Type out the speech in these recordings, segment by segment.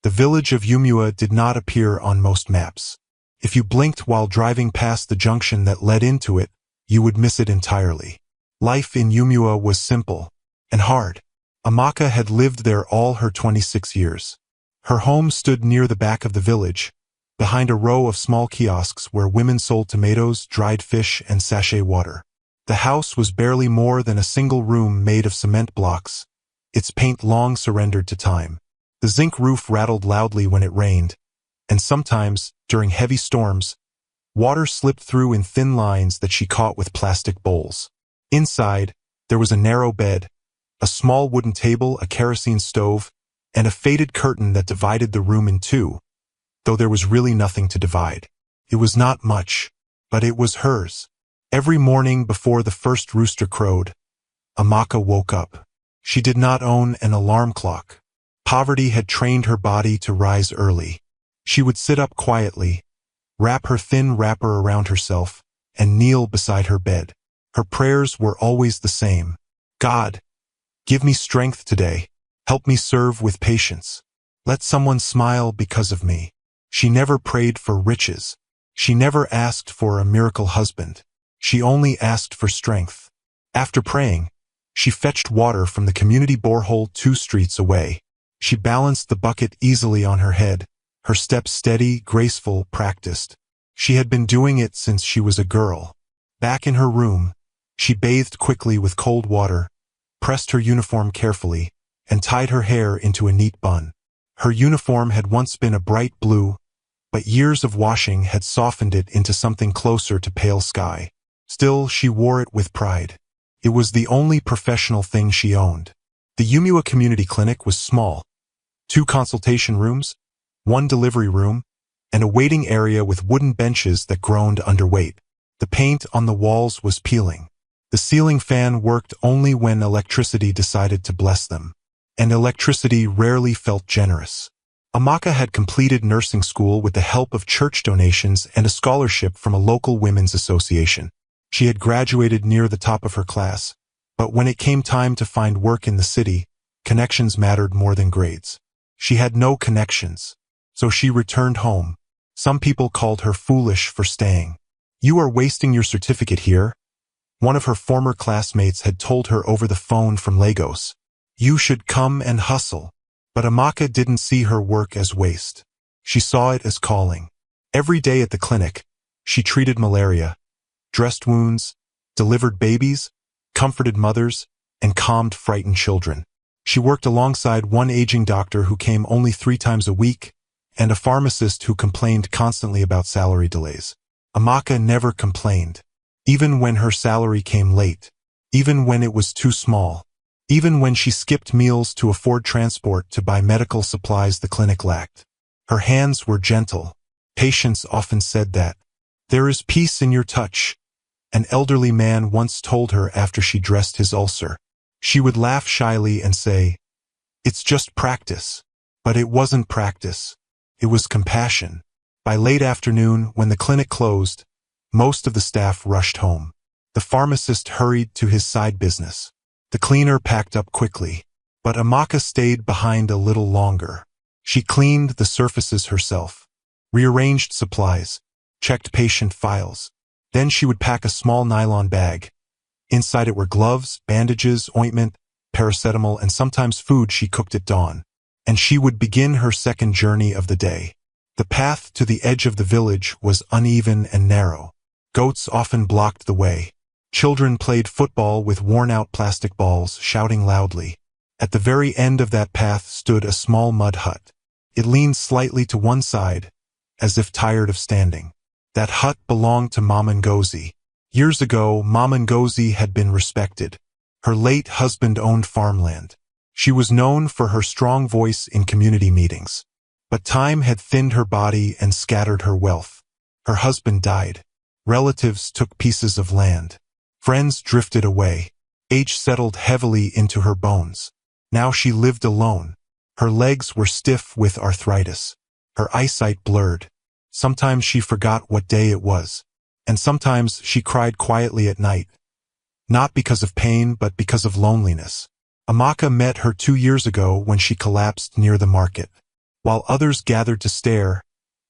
The village of Yumua did not appear on most maps. If you blinked while driving past the junction that led into it, you would miss it entirely. Life in Yumua was simple and hard. Amaka had lived there all her 26 years. Her home stood near the back of the village, behind a row of small kiosks where women sold tomatoes, dried fish, and sachet water. The house was barely more than a single room made of cement blocks, its paint long surrendered to time. The zinc roof rattled loudly when it rained, and sometimes, during heavy storms, water slipped through in thin lines that she caught with plastic bowls. Inside, there was a narrow bed, a small wooden table, a kerosene stove, and a faded curtain that divided the room in two, though there was really nothing to divide. It was not much, but it was hers. Every morning before the first rooster crowed, Amaka woke up. She did not own an alarm clock. Poverty had trained her body to rise early. She would sit up quietly, wrap her thin wrapper around herself, and kneel beside her bed. Her prayers were always the same. God, give me strength today. Help me serve with patience. Let someone smile because of me. She never prayed for riches. She never asked for a miracle husband. She only asked for strength. After praying, she fetched water from the community borehole 2 streets away. She balanced the bucket easily on her head, her steps steady, graceful, practiced. She had been doing it since she was a girl. Back in her room, she bathed quickly with cold water, pressed her uniform carefully, and tied her hair into a neat bun. Her uniform had once been a bright blue, but years of washing had softened it into something closer to pale sky. Still, she wore it with pride. It was the only professional thing she owned. The Yumua Community Clinic was small. 2 consultation rooms, 1 delivery room, and a waiting area with wooden benches that groaned under weight. The paint on the walls was peeling. The ceiling fan worked only when electricity decided to bless them. And electricity rarely felt generous. Amaka had completed nursing school with the help of church donations and a scholarship from a local women's association. She had graduated near the top of her class, but when it came time to find work in the city, connections mattered more than grades. She had no connections, so she returned home. Some people called her foolish for staying. "You are wasting your certificate here," one of her former classmates had told her over the phone from Lagos. "You should come and hustle." But Amaka didn't see her work as waste. She saw it as calling. Every day at the clinic, she treated malaria, dressed wounds, delivered babies, comforted mothers, and calmed frightened children. She worked alongside one aging doctor who came only 3 times a week, and a pharmacist who complained constantly about salary delays. Amaka never complained, even when her salary came late, even when it was too small. Even when she skipped meals to afford transport to buy medical supplies the clinic lacked. Her hands were gentle. Patients often said that. "There is peace in your touch," an elderly man once told her after she dressed his ulcer. She would laugh shyly and say, "It's just practice." But it wasn't practice. It was compassion. By late afternoon, when the clinic closed, most of the staff rushed home. The pharmacist hurried to his side business. The cleaner packed up quickly, but Amaka stayed behind a little longer. She cleaned the surfaces herself, rearranged supplies, checked patient files. Then she would pack a small nylon bag. Inside it were gloves, bandages, ointment, paracetamol, and sometimes food she cooked at dawn. And she would begin her second journey of the day. The path to the edge of the village was uneven and narrow. Goats often blocked the way. Children played football with worn-out plastic balls, shouting loudly. At the very end of that path stood a small mud hut. It leaned slightly to one side, as if tired of standing. That hut belonged to Mama Ngozi. Years ago, Mama Ngozi had been respected. Her late husband owned farmland. She was known for her strong voice in community meetings. But time had thinned her body and scattered her wealth. Her husband died. Relatives took pieces of land. Friends drifted away. Age settled heavily into her bones. Now she lived alone. Her legs were stiff with arthritis. Her eyesight blurred. Sometimes she forgot what day it was. And sometimes she cried quietly at night. Not because of pain, but because of loneliness. Amaka met her 2 years ago when she collapsed near the market. While others gathered to stare,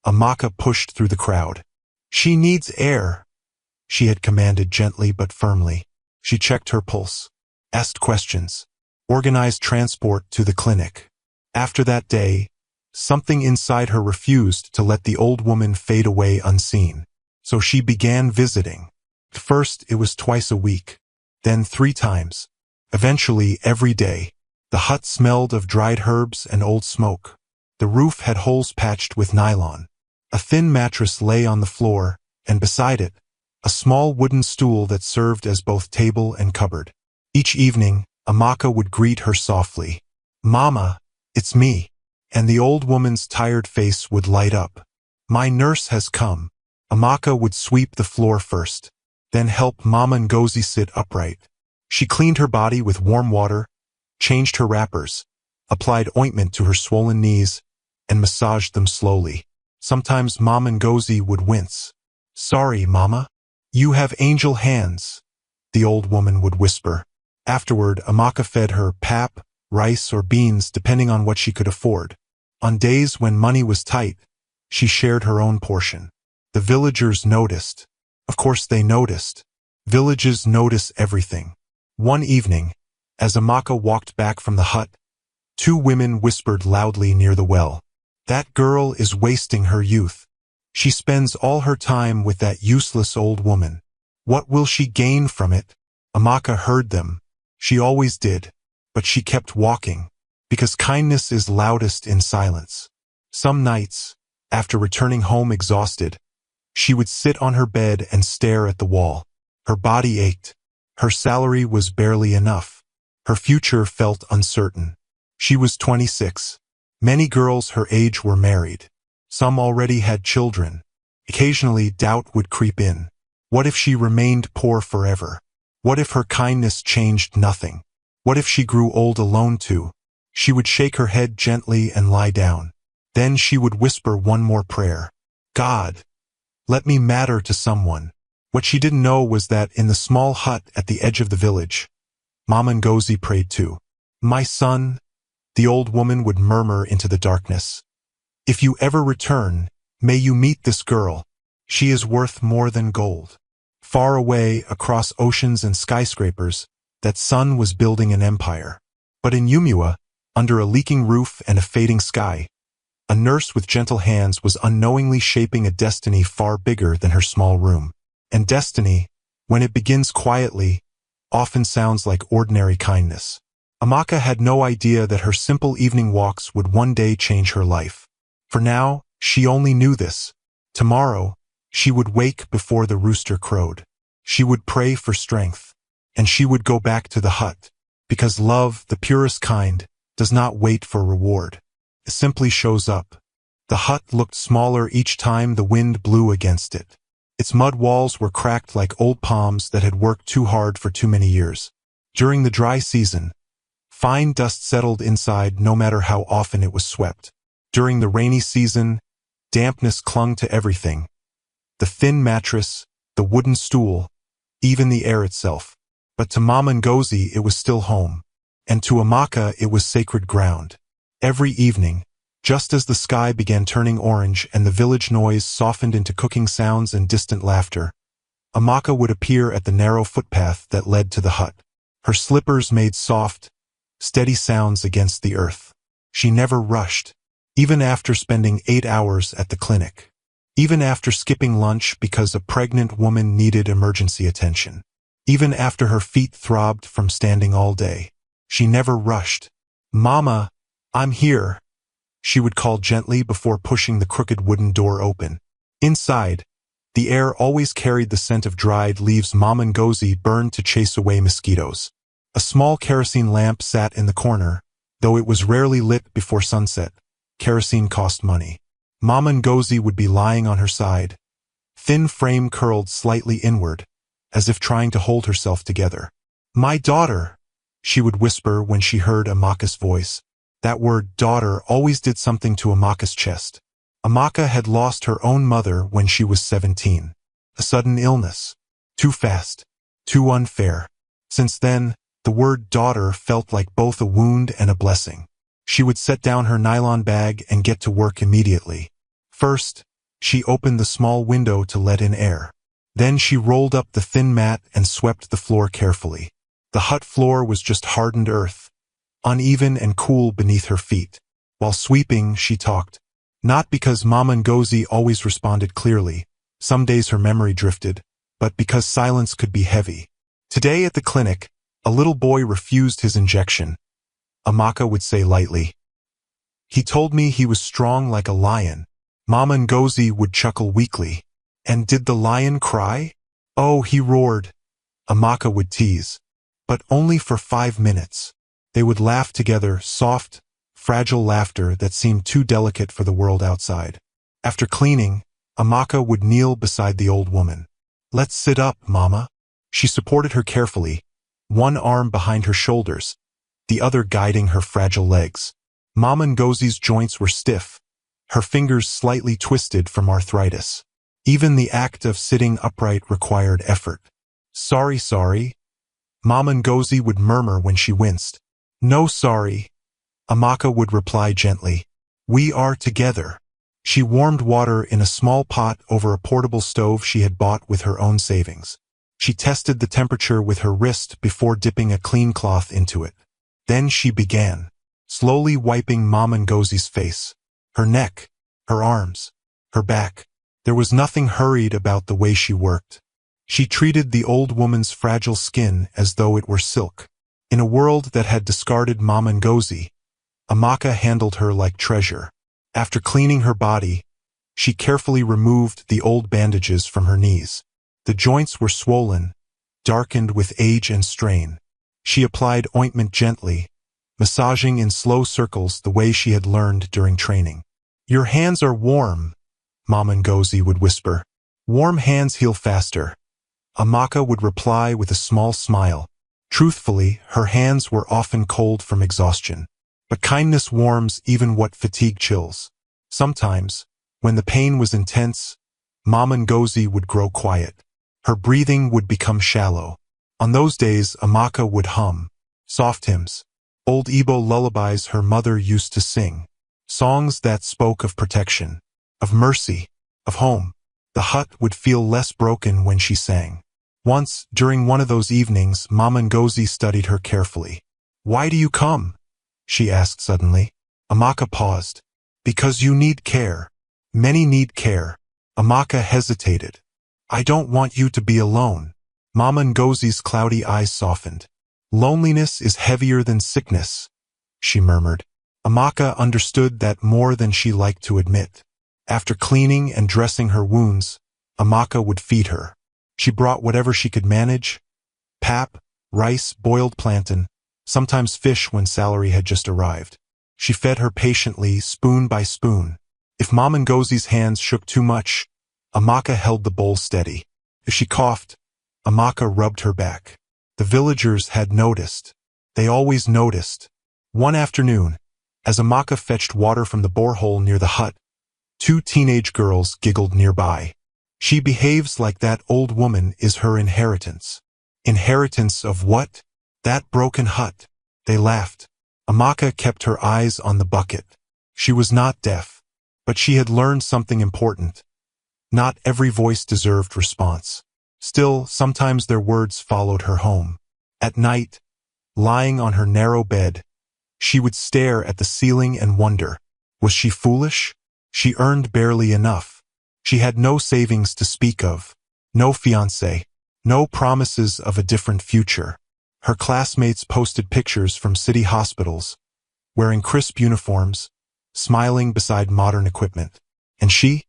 Amaka pushed through the crowd. "She needs air," she had commanded gently but firmly. She checked her pulse, asked questions, organized transport to the clinic. After that day, something inside her refused to let the old woman fade away unseen. So she began visiting. First, it was twice a week, then 3 times. Eventually, every day. The hut smelled of dried herbs and old smoke. The roof had holes patched with nylon. A thin mattress lay on the floor, and beside it, a small wooden stool that served as both table and cupboard. Each evening, Amaka would greet her softly. "Mama, it's me." And the old woman's tired face would light up. "My nurse has come." Amaka would sweep the floor first, then help Mama Ngozi sit upright. She cleaned her body with warm water, changed her wrappers, applied ointment to her swollen knees, and massaged them slowly. Sometimes Mama Ngozi would wince. "Sorry, Mama. You have angel hands," the old woman would whisper. Afterward, Amaka fed her pap, rice, or beans depending on what she could afford. On days when money was tight, she shared her own portion. The villagers noticed. Of course they noticed. Villages notice everything. One evening, as Amaka walked back from the hut, 2 women whispered loudly near the well. "That girl is wasting her youth. She spends all her time with that useless old woman. What will she gain from it?" Amaka heard them. She always did. But she kept walking, because kindness is loudest in silence. Some nights, after returning home exhausted, she would sit on her bed and stare at the wall. Her body ached. Her salary was barely enough. Her future felt uncertain. She was 26. Many girls her age were married. Some already had children. Occasionally, doubt would creep in. What if she remained poor forever? What if her kindness changed nothing? What if she grew old alone too? She would shake her head gently and lie down. Then she would whisper one more prayer. "God, let me matter to someone." What she didn't know was that in the small hut at the edge of the village, Mama Ngozi prayed too. "My son," the old woman would murmur into the darkness, "if you ever return, may you meet this girl. She is worth more than gold." Far away, across oceans and skyscrapers, that son was building an empire. But in Yumua, under a leaking roof and a fading sky, a nurse with gentle hands was unknowingly shaping a destiny far bigger than her small room. And destiny, when it begins quietly, often sounds like ordinary kindness. Amaka had no idea that her simple evening walks would one day change her life. For now, she only knew this. Tomorrow, she would wake before the rooster crowed. She would pray for strength. And she would go back to the hut. Because love, the purest kind, does not wait for reward. It simply shows up. The hut looked smaller each time the wind blew against it. Its mud walls were cracked like old palms that had worked too hard for too many years. During the dry season, fine dust settled inside no matter how often it was swept. During the rainy season, dampness clung to everything. The thin mattress, the wooden stool, even the air itself. But to Mama Ngozi it was still home. And to Amaka it was sacred ground. Every evening, just as the sky began turning orange and the village noise softened into cooking sounds and distant laughter, Amaka would appear at the narrow footpath that led to the hut. Her slippers made soft, steady sounds against the earth. She never rushed, even after spending 8 hours at the clinic. Even after skipping lunch because a pregnant woman needed emergency attention. Even after her feet throbbed from standing all day. She never rushed. "Mama, I'm here," she would call gently before pushing the crooked wooden door open. Inside, the air always carried the scent of dried leaves Mama Ngozi burned to chase away mosquitoes. A small kerosene lamp sat in the corner, though it was rarely lit before sunset. Kerosene cost money. Mama Ngozi would be lying on her side, thin frame curled slightly inward, as if trying to hold herself together. "My daughter," she would whisper when she heard Amaka's voice. That word daughter always did something to Amaka's chest. Amaka had lost her own mother when she was 17. A sudden illness. Too fast. Too unfair. Since then, the word daughter felt like both a wound and a blessing. She would set down her nylon bag and get to work immediately. First, she opened the small window to let in air. Then she rolled up the thin mat and swept the floor carefully. The hut floor was just hardened earth, uneven and cool beneath her feet. While sweeping, she talked. Not because Mama Ngozi always responded clearly, some days her memory drifted, but because silence could be heavy. Today at the clinic, a little boy refused his injection. Amaka would say lightly. He told me he was strong like a lion. Mama Ngozi would chuckle weakly. And did the lion cry? Oh, he roared. Amaka would tease. But only for 5 minutes. They would laugh together, soft, fragile laughter that seemed too delicate for the world outside. After cleaning, Amaka would kneel beside the old woman. Let's sit up, Mama. She supported her carefully, one arm behind her shoulders, the other guiding her fragile legs. Mama Ngozi's joints were stiff, her fingers slightly twisted from arthritis. Even the act of sitting upright required effort. Sorry. Mama Ngozi would murmur when she winced. No sorry. Amaka would reply gently. We are together. She warmed water in a small pot over a portable stove she had bought with her own savings. She tested the temperature with her wrist before dipping a clean cloth into it. Then she began, slowly wiping Mama Ngozi's face, her neck, her arms, her back. There was nothing hurried about the way she worked. She treated the old woman's fragile skin as though it were silk. In a world that had discarded Mama Ngozi, Amaka handled her like treasure. After cleaning her body, she carefully removed the old bandages from her knees. The joints were swollen, darkened with age and strain. She applied ointment gently, massaging in slow circles the way she had learned during training. Your hands are warm, Mama Ngozi would whisper. Warm hands heal faster. Amaka would reply with a small smile. Truthfully, her hands were often cold from exhaustion. But kindness warms even what fatigue chills. Sometimes, when the pain was intense, Mama Ngozi would grow quiet. Her breathing would become shallow. On those days, Amaka would hum soft hymns, old Igbo lullabies her mother used to sing, songs that spoke of protection, of mercy, of home. The hut would feel less broken when she sang. Once, during one of those evenings, Mama Ngozi studied her carefully. Why do you come? She asked suddenly. Amaka paused. Because you need care. Many need care. Amaka hesitated. I don't want you to be alone. Mama Ngozi's cloudy eyes softened. Loneliness is heavier than sickness, she murmured. Amaka understood that more than she liked to admit. After cleaning and dressing her wounds, Amaka would feed her. She brought whatever she could manage, pap, rice, boiled plantain, sometimes fish when salary had just arrived. She fed her patiently, spoon by spoon. If Mama Ngozi's hands shook too much, Amaka held the bowl steady. If she coughed, Amaka rubbed her back. The villagers had noticed. They always noticed. One afternoon, as Amaka fetched water from the borehole near the hut, 2 teenage girls giggled nearby. She behaves like that old woman is her inheritance. Inheritance of what? That broken hut. They laughed. Amaka kept her eyes on the bucket. She was not deaf, but she had learned something important. Not every voice deserved response. Still, sometimes their words followed her home. At night, lying on her narrow bed, she would stare at the ceiling and wonder, was she foolish? She earned barely enough. She had no savings to speak of, no fiancé, no promises of a different future. Her classmates posted pictures from city hospitals, wearing crisp uniforms, smiling beside modern equipment. And she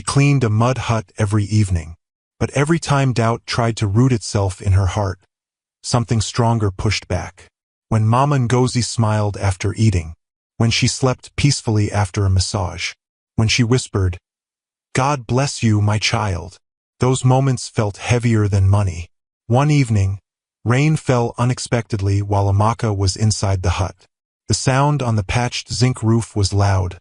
cleaned a mud hut every evening. But every time doubt tried to root itself in her heart, something stronger pushed back. When Mama Ngozi smiled after eating, when she slept peacefully after a massage, when she whispered, God bless you, my child, those moments felt heavier than money. One evening, rain fell unexpectedly while Amaka was inside the hut. The sound on the patched zinc roof was loud,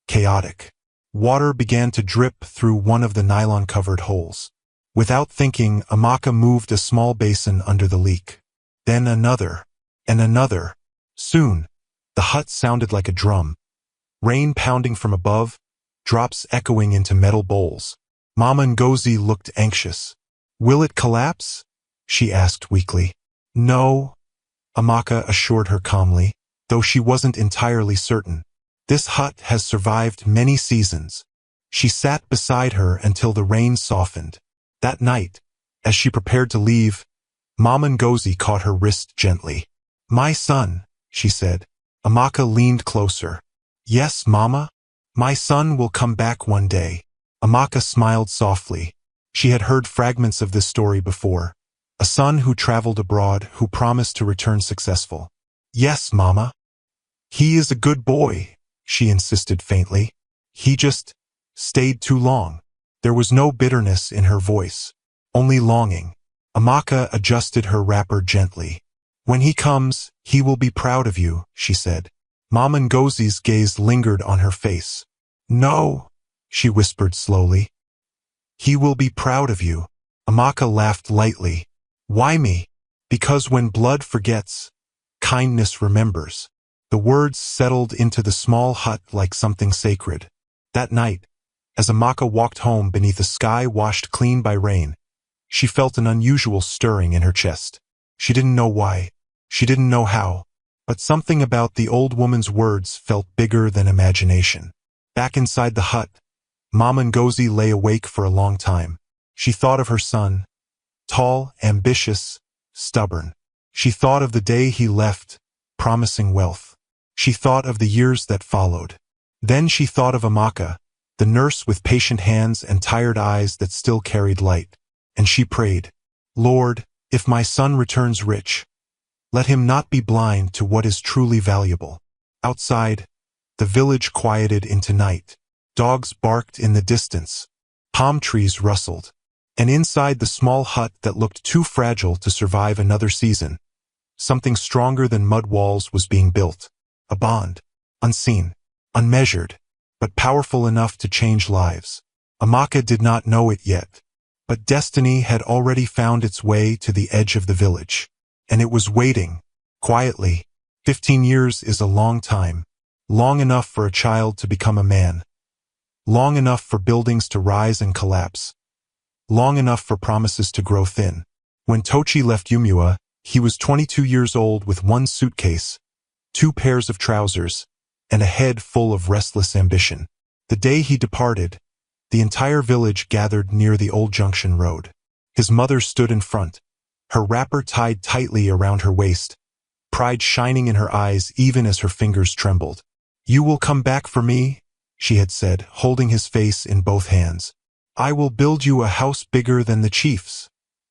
chaotic. Water began to drip through one of the nylon-covered holes. Without thinking, Amaka moved a small basin under the leak. Then another, and another. Soon, the The hut sounded like a drum, rain pounding from above, drops echoing into metal bowls. Mama Ngozi looked anxious. "Will it collapse?" she asked weakly. "No," Amaka assured her calmly, though she wasn't entirely certain. "This hut has survived many seasons." She sat beside her until the rain softened. That night, as she prepared to leave, Mama Ngozi caught her wrist gently. "My son," she said. Amaka leaned closer. "Yes, Mama? My son will come back one day." Amaka smiled softly. She had heard fragments of this story before. A son who traveled abroad, who promised to return successful. "Yes, Mama. He is a good boy," she insisted faintly. "He just stayed too long." There was no bitterness in her voice, only longing. Amaka adjusted her wrapper gently. "When he comes, he will be proud of you," she said. Mama Ngozi's gaze lingered on her face. "No," she whispered slowly. "He will be proud of you." Amaka laughed lightly. "Why me?" "Because when blood forgets, kindness remembers." The words settled into the small hut like something sacred. That night, as Amaka walked home beneath a sky washed clean by rain, she felt an unusual stirring in her chest. She didn't know why. She didn't know how. But something about the old woman's words felt bigger than imagination. Back inside the hut, Mama Ngozi lay awake for a long time. She thought of her son, tall, ambitious, stubborn. She thought of the day he left, promising wealth. She thought of the years that followed. Then she thought of Amaka, the nurse with patient hands and tired eyes that still carried light. And she prayed, "Lord, if my son returns rich, let him not be blind to what is truly valuable." Outside, the village quieted into night. Dogs barked in the distance. Palm trees rustled. And inside the small hut that looked too fragile to survive another season, something stronger than mud walls was being built. A bond, unseen, unmeasured, but powerful enough to change lives. Amaka did not know it yet, but destiny had already found its way to the edge of the village. And it was waiting, quietly. 15 years is a long time, long enough for a child to become a man, long enough for buildings to rise and collapse, long enough for promises to grow thin. When Tochi left Yumua, he was 22 years old with one suitcase, 2 pairs of trousers, and a head full of restless ambition. The day he departed, the entire village gathered near the old junction road. His mother stood in front, her wrapper tied tightly around her waist, pride shining in her eyes even as her fingers trembled. "You will come back for me," she had said, holding his face in both hands. "I will build you a house bigger than the chief's,"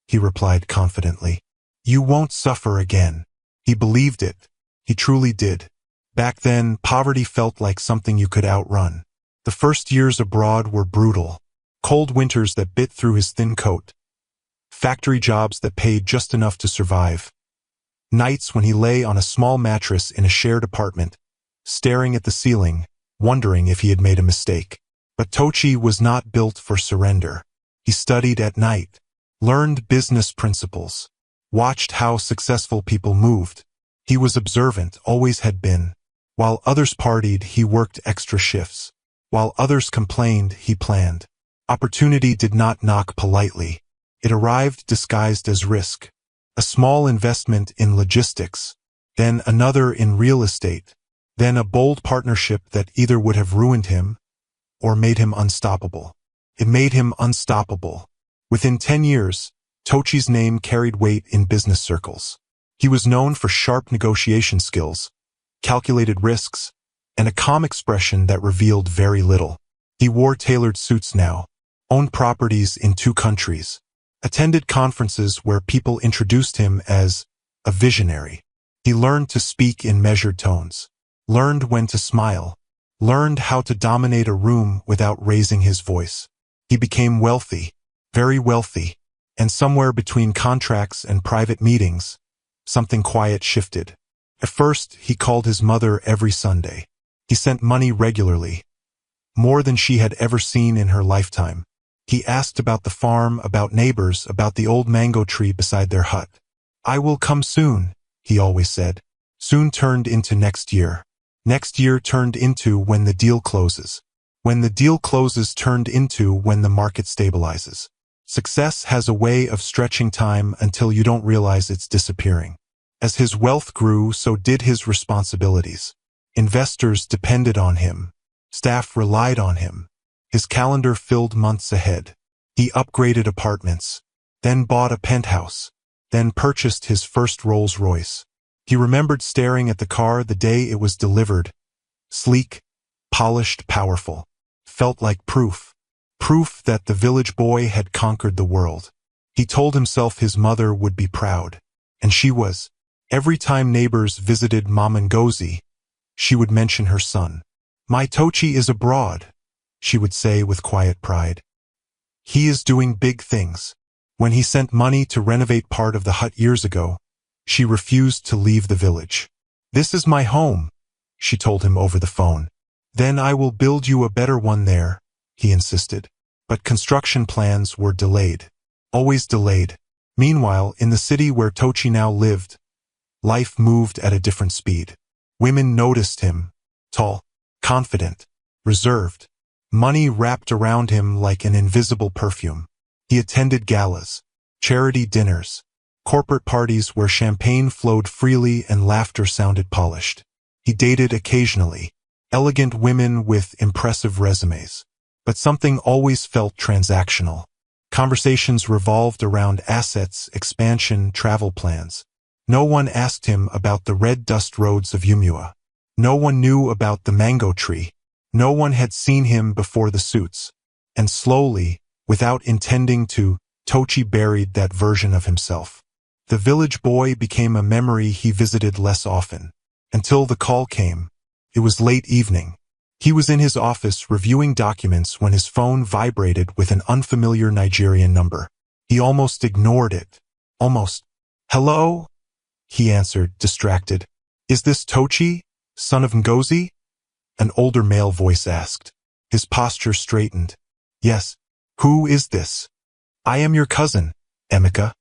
he replied confidently. "You won't suffer again." He believed it. He truly did. Back then, poverty felt like something you could outrun. The first years abroad were brutal. Cold winters that bit through his thin coat. Factory jobs that paid just enough to survive. Nights when he lay on a small mattress in a shared apartment, staring at the ceiling, wondering if he had made a mistake. But Tochi was not built for surrender. He studied at night, learned business principles, watched how successful people moved. He was observant, always had been. While others partied, he worked extra shifts. While others complained, he planned. Opportunity did not knock politely. It arrived disguised as risk. A small investment in logistics, then another in real estate, then a bold partnership that either would have ruined him or made him unstoppable. It made him unstoppable. Within 10 years, Tochi's name carried weight in business circles. He was known for sharp negotiation skills, calculated risks, and a calm expression that revealed very little. He wore tailored suits now, owned properties in 2 countries, attended conferences where people introduced him as a visionary. He learned to speak in measured tones, learned when to smile, learned how to dominate a room without raising his voice. He became wealthy, very wealthy, and somewhere between contracts and private meetings, something quiet shifted. At first, he called his mother every Sunday. He sent money regularly, more than she had ever seen in her lifetime. He asked about the farm, about neighbors, about the old mango tree beside their hut. "I will come soon," he always said. Soon turned into next year. Next year turned into when the deal closes. When the deal closes turned into when the market stabilizes. Success has a way of stretching time until you don't realize it's disappearing. As his wealth grew, so did his responsibilities. Investors depended on him. Staff relied on him. His calendar filled months ahead. He upgraded apartments, then bought a penthouse, then purchased his first Rolls-Royce. He remembered staring at the car the day it was delivered. Sleek, polished, powerful. Felt like proof. Proof that the village boy had conquered the world. He told himself his mother would be proud. And she was. Every time neighbors visited Mama Ngozi, she would mention her son. "My Tochi is abroad," she would say with quiet pride. "He is doing big things." When he sent money to renovate part of the hut years ago, she refused to leave the village. "This is my home," she told him over the phone. "Then I will build you a better one there," he insisted. But construction plans were delayed. Always delayed. Meanwhile, in the city where Tochi now lived, life moved at a different speed. Women noticed him. Tall, confident, reserved. Money wrapped around him like an invisible perfume. He attended galas, charity dinners, corporate parties where champagne flowed freely and laughter sounded polished. He dated occasionally, elegant women with impressive resumes. But something always felt transactional. Conversations revolved around assets, expansion, travel plans. No one asked him about the red dust roads of Yumua. No one knew about the mango tree. No one had seen him before the suits. And slowly, without intending to, Tochi buried that version of himself. The village boy became a memory he visited less often. Until the call came. It was late evening. He was in his office reviewing documents when his phone vibrated with an unfamiliar Nigerian number. He almost ignored it. Almost. "Hello?" he answered, distracted. "Is this Tochi, son of Ngozi?" An older male voice asked. His posture straightened. "Yes. Who is this?" "I am your cousin, Emeka.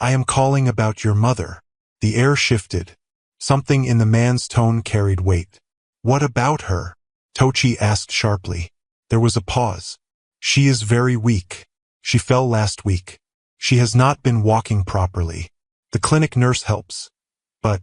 I am calling about your mother." The air shifted. Something in the man's tone carried weight. "What about her?" Tochi asked sharply. There was a pause. "She is very weak. She fell last week. She has not been walking properly. The clinic nurse helps. But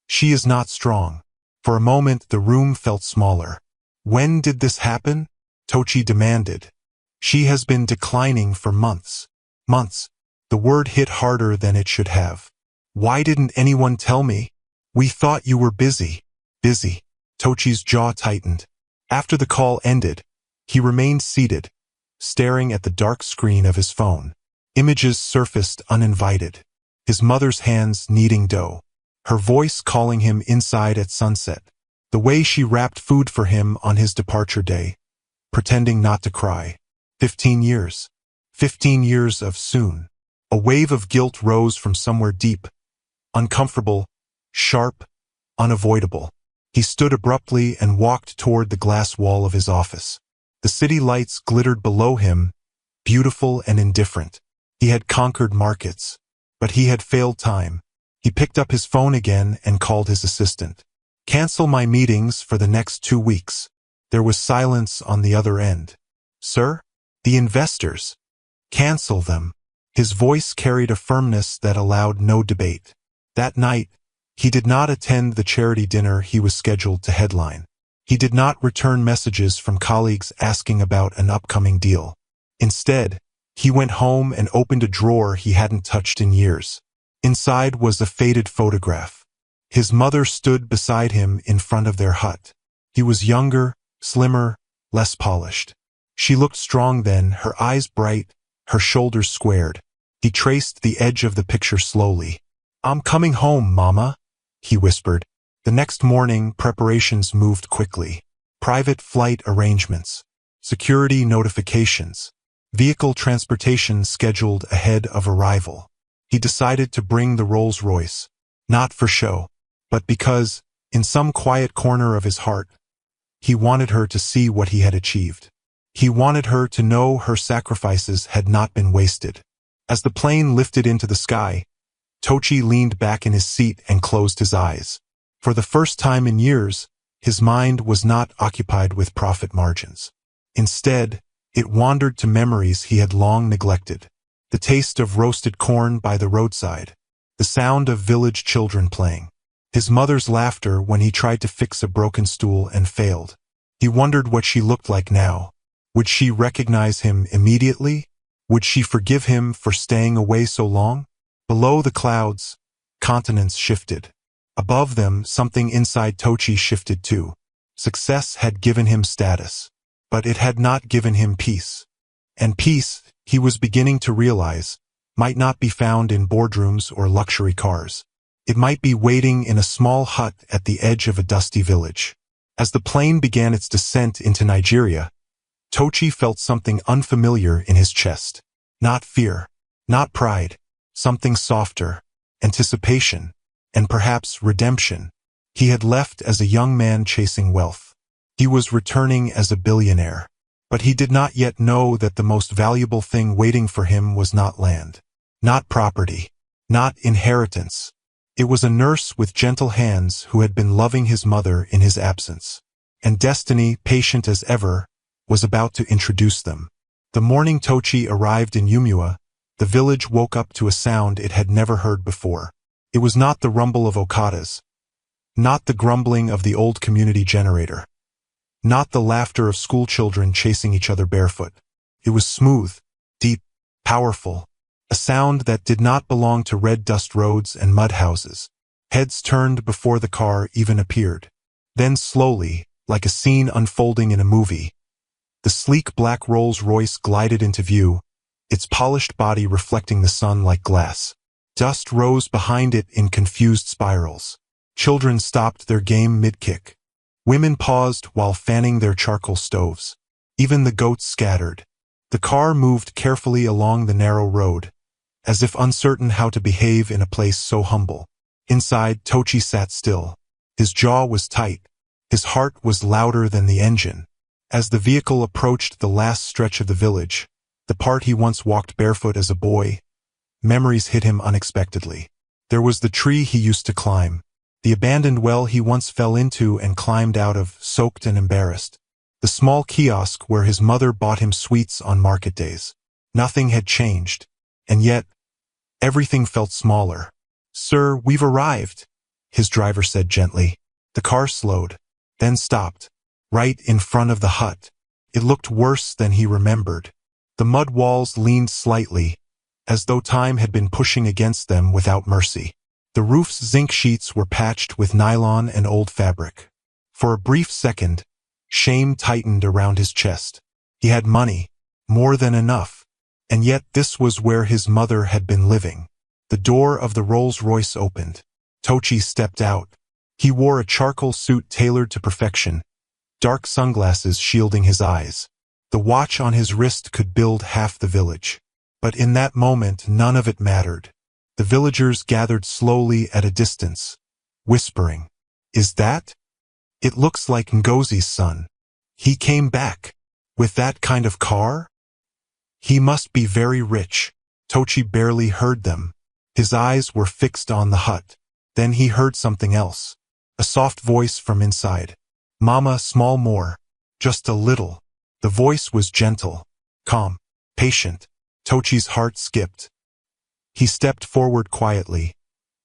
she is not strong." For a moment the room felt smaller. "When did this happen?" Tochi demanded. "She has been declining for months." Months. The word hit harder than it should have. "Why didn't anyone tell me? We thought you were busy." Busy. Tochi's jaw tightened. After the call ended, he remained seated, staring at the dark screen of his phone. Images surfaced uninvited. His mother's hands kneading dough. Her voice calling him inside at sunset. The way she wrapped food for him on his departure day. Pretending not to cry. 15 years. 15 years of soon. A wave of guilt rose from somewhere deep. Uncomfortable, sharp, unavoidable. He stood abruptly and walked toward the glass wall of his office. The city lights glittered below him, beautiful and indifferent. He had conquered markets, but he had failed time. He picked up his phone again and called his assistant. "Cancel my meetings for the next 2 weeks." There was silence on the other end. "Sir? The investors. Cancel them." His voice carried a firmness that allowed no debate. That night, he did not attend the charity dinner he was scheduled to headline. He did not return messages from colleagues asking about an upcoming deal. Instead, he went home and opened a drawer he hadn't touched in years. Inside was a faded photograph. His mother stood beside him in front of their hut. He was younger, slimmer, less polished. She looked strong then, her eyes bright, her shoulders squared. He traced the edge of the picture slowly. "I'm coming home, Mama," he whispered. The next morning, preparations moved quickly. Private flight arrangements, security notifications, vehicle transportation scheduled ahead of arrival. He decided to bring the Rolls-Royce, not for show, but because, in some quiet corner of his heart, he wanted her to see what he had achieved. He wanted her to know her sacrifices had not been wasted. As the plane lifted into the sky, Tochi leaned back in his seat and closed his eyes. For the first time in years, His mind was not occupied with profit margins. Instead, it wandered to memories he had long neglected. The taste of roasted corn by the roadside, the sound of village children playing, his mother's laughter when he tried to fix a broken stool and failed. He wondered what she looked like now. Would she recognize him immediately? Would she forgive him for staying away so long? Below the clouds, continents shifted. Above them, something inside Tochi shifted too. Success had given him status, but it had not given him peace. And peace, he was beginning to realize, might not be found in boardrooms or luxury cars. It might be waiting in a small hut at the edge of a dusty village. As the plane began its descent into Nigeria, Tochi felt something unfamiliar in his chest. Not fear, not pride, something softer, anticipation, and perhaps redemption. He had left as a young man chasing wealth. He was returning as a billionaire. But he did not yet know that the most valuable thing waiting for him was not land, not property, not inheritance. It was a nurse with gentle hands who had been loving his mother in his absence. And destiny, patient as ever, was about to introduce them. The morning Tochi arrived in Yumua, the village woke up to a sound it had never heard before. It was not the rumble of Okadas, not the grumbling of the old community generator, not the laughter of schoolchildren chasing each other barefoot. It was smooth, deep, powerful, a sound that did not belong to red dust roads and mud houses. Heads turned before the car even appeared. Then slowly, like a scene unfolding in a movie, the sleek black Rolls-Royce glided into view, its polished body reflecting the sun like glass. Dust rose behind it in confused spirals. Children stopped their game mid-kick. Women paused while fanning their charcoal stoves. Even the goats scattered. The car moved carefully along the narrow road, as if uncertain how to behave in a place so humble. Inside, Tochi sat still. His jaw was tight. His heart was louder than the engine. As the vehicle approached the last stretch of the village, the part he once walked barefoot as a boy, memories hit him unexpectedly. There was the tree he used to climb, the abandoned well he once fell into and climbed out of, soaked and embarrassed, the small kiosk where his mother bought him sweets on market days. Nothing had changed, and yet, everything felt smaller. "Sir, we've arrived," his driver said gently. The car slowed, then stopped, right in front of the hut. It looked worse than he remembered. The mud walls leaned slightly, as though time had been pushing against them without mercy. The roof's zinc sheets were patched with nylon and old fabric. For a brief second, shame tightened around his chest. He had money, more than enough, and yet this was where his mother had been living. The door of the Rolls-Royce opened. Tochi stepped out. He wore a charcoal suit tailored to perfection, dark sunglasses shielding his eyes. The watch on his wrist could build half the village. But in that moment, none of it mattered. The villagers gathered slowly at a distance, whispering, "Is that? It looks like Ngozi's son. He came back. With that kind of car? He must be very rich." Tochi barely heard them. His eyes were fixed on the hut. Then he heard something else. A soft voice from inside. "Mama, small more. Just a little." The voice was gentle, calm, patient. Tochi's heart skipped. He stepped forward quietly,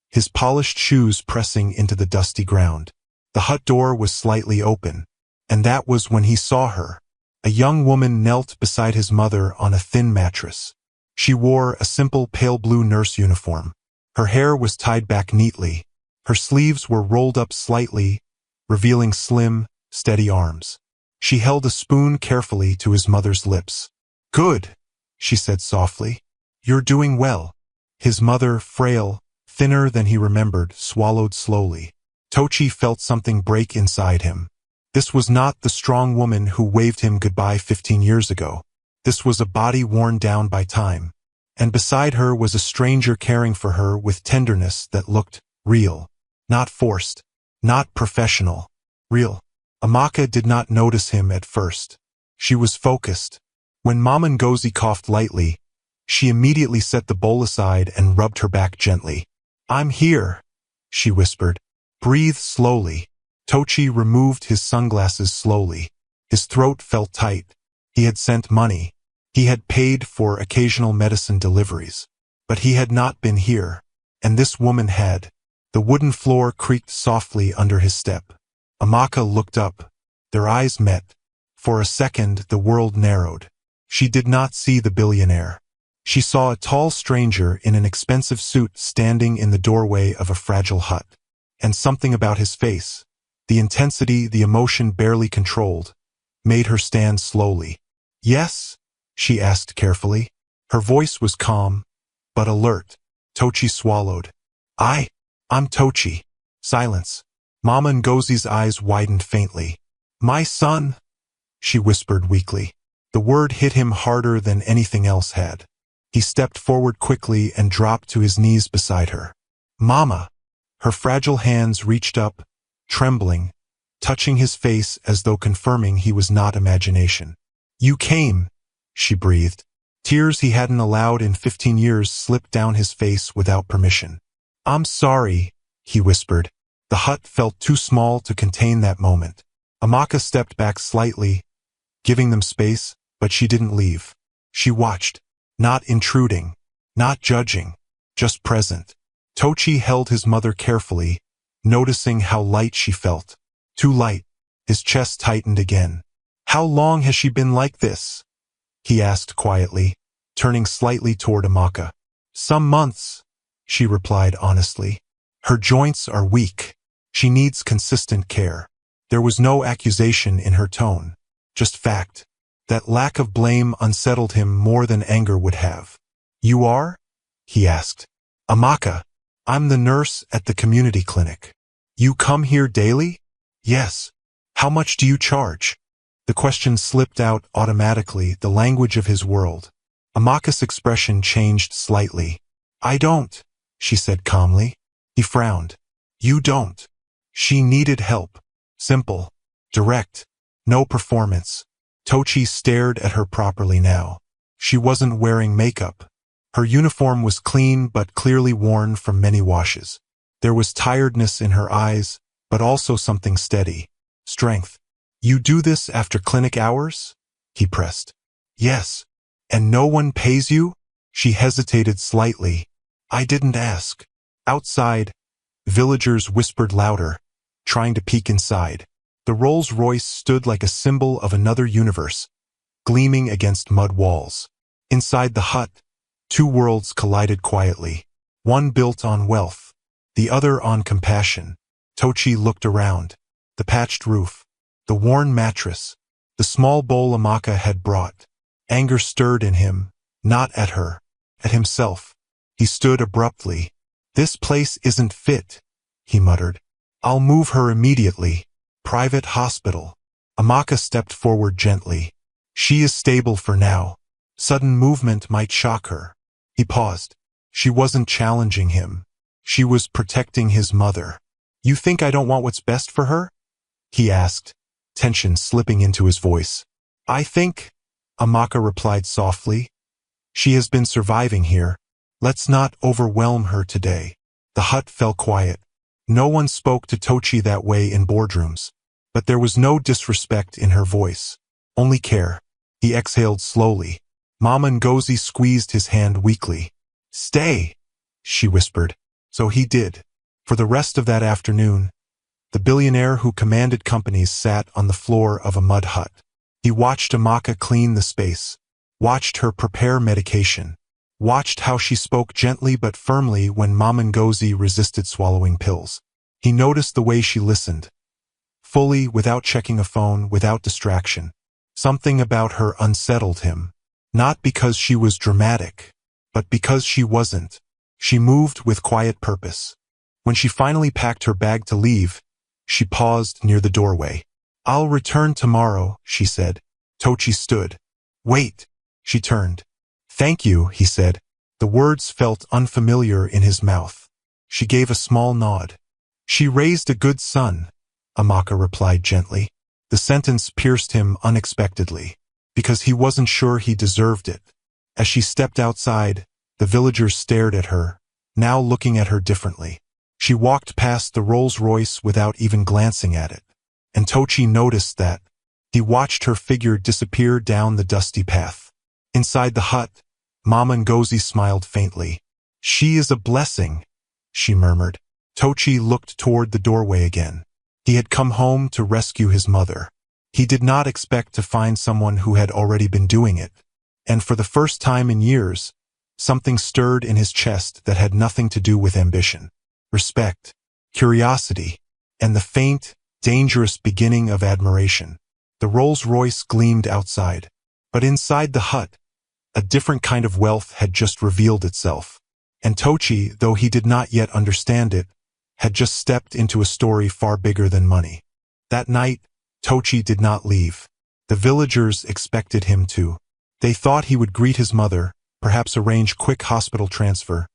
his polished shoes pressing into the dusty ground. The hut door was slightly open, and that was when he saw her. A young woman knelt beside his mother on a thin mattress. She wore a simple pale blue nurse uniform. Her hair was tied back neatly. Her sleeves were rolled up slightly, revealing slim, steady arms. She held a spoon carefully to his mother's lips. "Good," she said softly. "You're doing well." His mother, frail, thinner than he remembered, swallowed slowly. Tochi felt something break inside him. This was not the strong woman who waved him goodbye 15 years ago. This was a body worn down by time. And beside her was a stranger caring for her with tenderness that looked real. Not forced. Not professional. Real. Amaka did not notice him at first. She was focused. When Mama Ngozi coughed lightly, she immediately set the bowl aside and rubbed her back gently. "I'm here," she whispered. "Breathe slowly." Tochi removed his sunglasses slowly. His throat felt tight. He had sent money. He had paid for occasional medicine deliveries. But he had not been here. And this woman had. The wooden floor creaked softly under his step. Amaka looked up. Their eyes met. For a second, the world narrowed. She did not see the billionaire. She saw a tall stranger in an expensive suit standing in the doorway of a fragile hut. And something about his face, the intensity, the emotion barely controlled, made her stand slowly. "Yes?" she asked carefully. Her voice was calm, but alert. Tochi swallowed. I'm Tochi." Silence. Mama Ngozi's eyes widened faintly. "My son," she whispered weakly. The word hit him harder than anything else had. He stepped forward quickly and dropped to his knees beside her. "Mama." Her fragile hands reached up, trembling, touching his face as though confirming he was not imagination. "You came," she breathed. Tears he hadn't allowed in 15 years slipped down his face without permission. "I'm sorry," he whispered. The hut felt too small to contain that moment. Amaka stepped back slightly, giving them space, but she didn't leave. She watched, not intruding, not judging, just present. Tochi held his mother carefully, noticing how light she felt. Too light. His chest tightened again. "How long has she been like this?" he asked quietly, turning slightly toward Amaka. "Some months," she replied honestly. "Her joints are weak. She needs consistent care." There was no accusation in her tone, just fact. That lack of blame unsettled him more than anger would have. "You are?" he asked. "Amaka. I'm the nurse at the community clinic." "You come here daily?" "Yes." "How much do you charge?" The question slipped out automatically, the language of his world. Amaka's expression changed slightly. "I don't," she said calmly. He frowned. "You don't." She needed help. Simple. Direct. No performance. Tochi stared at her properly now. She wasn't wearing makeup. Her uniform was clean but clearly worn from many washes. There was tiredness in her eyes, but also something steady. Strength. "You do this after clinic hours?" he pressed. "Yes." "And no one pays you?" She hesitated slightly. "I didn't ask." Outside, villagers whispered louder, trying to peek inside. The Rolls-Royce stood like a symbol of another universe, gleaming against mud walls. Inside the hut, two worlds collided quietly, one built on wealth, the other on compassion. Tochi looked around. The patched roof, the worn mattress, the small bowl Amaka had brought. Anger stirred in him, not at her, at himself. He stood abruptly. "This place isn't fit," he muttered. "I'll move her immediately. Private hospital." Amaka stepped forward gently. "She is stable for now. Sudden movement might shock her." He paused. She wasn't challenging him. She was protecting his mother. "You think I don't want what's best for her?" he asked, tension slipping into his voice. "I think," Amaka replied softly, "she has been surviving here. Let's not overwhelm her today." The hut fell quiet. No one spoke to Tochi that way in boardrooms. But there was no disrespect in her voice. Only care. He exhaled slowly. Mama Ngozi squeezed his hand weakly. "Stay," she whispered. So he did. For the rest of that afternoon, the billionaire who commanded companies sat on the floor of a mud hut. He watched Amaka clean the space, watched her prepare medication, watched how she spoke gently but firmly when Mama Ngozi resisted swallowing pills. He noticed the way she listened, fully, without checking a phone, without distraction. Something about her unsettled him, not because she was dramatic, but because she wasn't. She moved with quiet purpose. When she finally packed her bag to leave, she paused near the doorway. "I'll return tomorrow," she said. Tochi stood. "Wait." She turned. "Thank you," he said. The words felt unfamiliar in his mouth. She gave a small nod. "She raised a good son," Amaka replied gently. The sentence pierced him unexpectedly, because he wasn't sure he deserved it. As she stepped outside, the villagers stared at her, now looking at her differently. She walked past the Rolls-Royce without even glancing at it. and Tochi noticed that. He watched her figure disappear down the dusty path. Inside the hut, Mama Ngozi smiled faintly. "She is a blessing," she murmured. Tochi looked toward the doorway again. He had come home to rescue his mother. He did not expect to find someone who had already been doing it. And for the first time in years, something stirred in his chest that had nothing to do with ambition. Respect, curiosity, and the faint, dangerous beginning of admiration. The Rolls-Royce gleamed outside. But inside the hut, a different kind of wealth had just revealed itself. And Tochi, though he did not yet understand it, had just stepped into a story far bigger than money. That night, Tochi did not leave. The villagers expected him to. They thought he would greet his mother, perhaps arrange quick hospital transfer,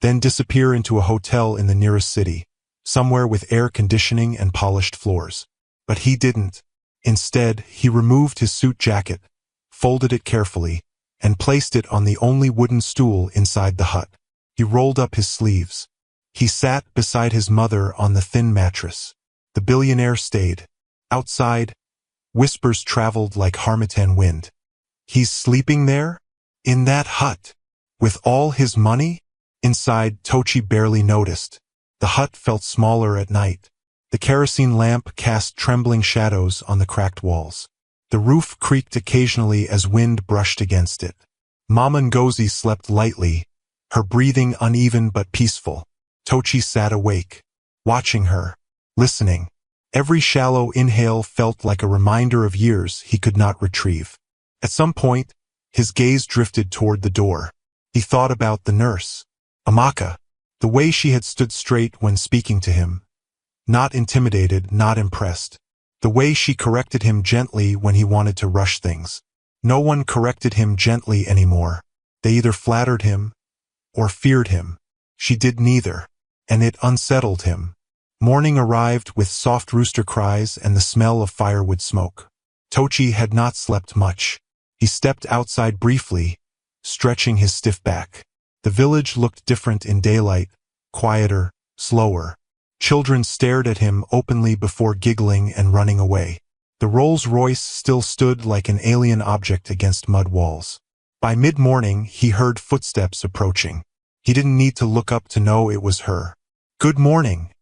then disappear into a hotel in the nearest city, somewhere with air conditioning and polished floors. But he didn't. Instead, he removed his suit jacket, folded it carefully, and placed it on the only wooden stool inside the hut. He rolled up his sleeves. He sat beside his mother on the thin mattress. The billionaire stayed. Outside, whispers traveled like harmattan wind. "He's sleeping there? In that hut? With all his money?" Inside, Tochi barely noticed. The hut felt smaller at night. The kerosene lamp cast trembling shadows on the cracked walls. The roof creaked occasionally as wind brushed against it. Mama Ngozi slept lightly, her breathing uneven but peaceful. Tochi sat awake, watching her, listening. Every shallow inhale felt like a reminder of years he could not retrieve. At some point, his gaze drifted toward the door. He thought about the nurse, Amaka, the way she had stood straight when speaking to him. Not intimidated, not impressed. The way she corrected him gently when he wanted to rush things. No one corrected him gently anymore. They either flattered him or feared him. She did neither, and it unsettled him. Morning arrived with soft rooster cries and the smell of firewood smoke. Tochi had not slept much. He stepped outside briefly, stretching his stiff back. The village looked different in daylight, quieter, slower. Children stared at him openly before giggling and running away. The Rolls-Royce still stood like an alien object against mud walls. By mid-morning, he heard footsteps approaching. He didn't need to look up to know it was her. "Good morning,"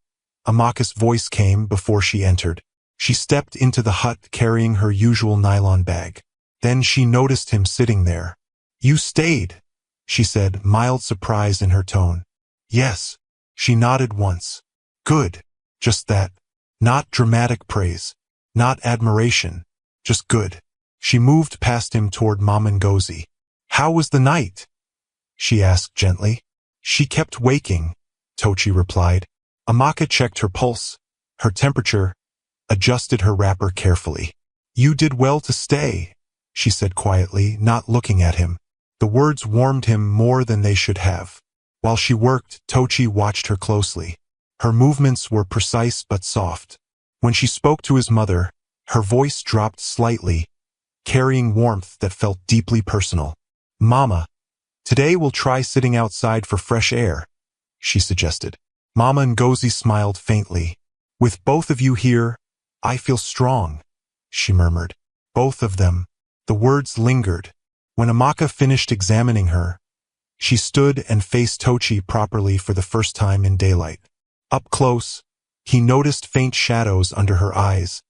Amaka's voice came before she entered. She stepped into the hut carrying her usual nylon bag. Then she noticed him sitting there. "You stayed," she said, mild surprise in her tone. "Yes," she nodded once. "Good. Just that. Not dramatic praise. Not admiration. Just good." She moved past him toward Mama Ngozi. "How was the night?" she asked gently. "She kept waking," Tochi replied. Amaka checked her pulse, her temperature, adjusted her wrapper carefully. "You did well to stay," she said quietly, not looking at him. The words warmed him more than they should have. While she worked, Tochi watched her closely. Her movements were precise but soft. When she spoke to his mother, her voice dropped slightly, carrying warmth that felt deeply personal. "Mama, today we'll try sitting outside for fresh air," she suggested. Mama Ngozi smiled faintly. "With both of you here, I feel strong," she murmured. Both of them. The words lingered. When Amaka finished examining her, she stood and faced Tochi properly for the first time in daylight. Up close, he noticed faint shadows under her eyes,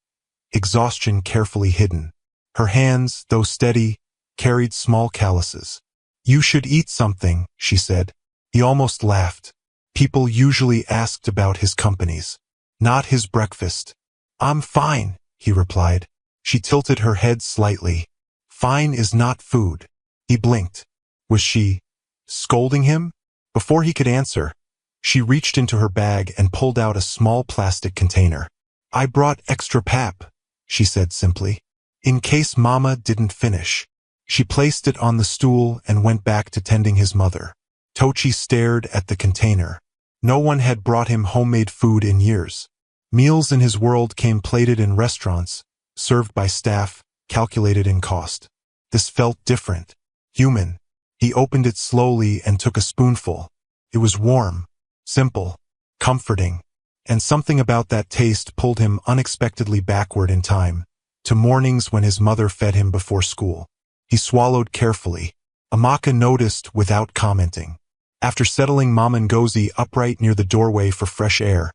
exhaustion carefully hidden. Her hands, though steady, carried small calluses. "You should eat something," she said. He almost laughed. People usually asked about his companies, not his breakfast. "I'm fine," he replied. She tilted her head slightly. "Fine is not food." He blinked. Was she scolding him? Before he could answer, she reached into her bag and pulled out a small plastic container. "I brought extra pap," she said simply, in case Mama didn't finish. She placed it on the stool and went back to tending his mother. Tochi stared at the container. No one had brought him homemade food in years. Meals in his world came plated in restaurants, served by staff, calculated in cost. This felt different, human. He opened it slowly and took a spoonful. It was warm, simple, comforting, and something about that taste pulled him unexpectedly backward in time, to mornings when his mother fed him before school. He swallowed carefully. Amaka noticed without commenting. After settling Mama Ngozi upright near the doorway for fresh air,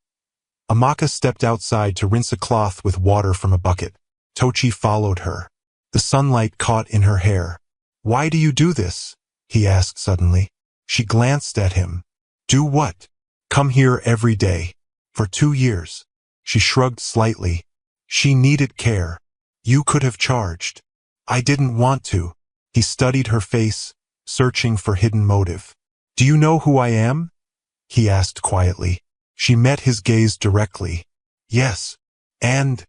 Amaka stepped outside to rinse a cloth with water from a bucket. Tochi followed her. The sunlight caught in her hair. "Why do you do this?" he asked suddenly. She glanced at him. "Do what?" "Come here every day. For 2 years." She shrugged slightly. "She needed care. You could have charged." "I didn't want to." He studied her face, searching for hidden motive. "Do you know who I am?" he asked quietly. She met his gaze directly. "Yes. And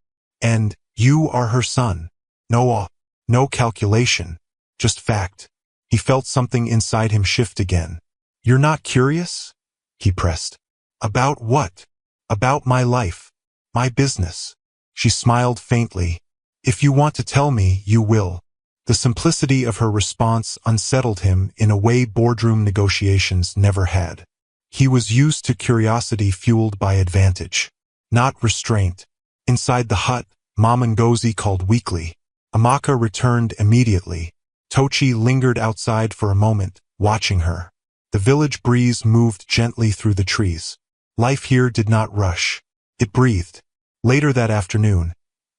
you are her son." No calculation. Just fact. He felt something inside him shift again. "You're not curious?" he pressed. "About what?" "About my life. My business." She smiled faintly. "If you want to tell me, you will." The simplicity of her response unsettled him in a way boardroom negotiations never had. He was used to curiosity fueled by advantage, not restraint. Inside the hut, Mama Ngozi called weakly. Amaka returned immediately. Tochi lingered outside for a moment, watching her. The village breeze moved gently through the trees. Life here did not rush. It breathed. Later that afternoon,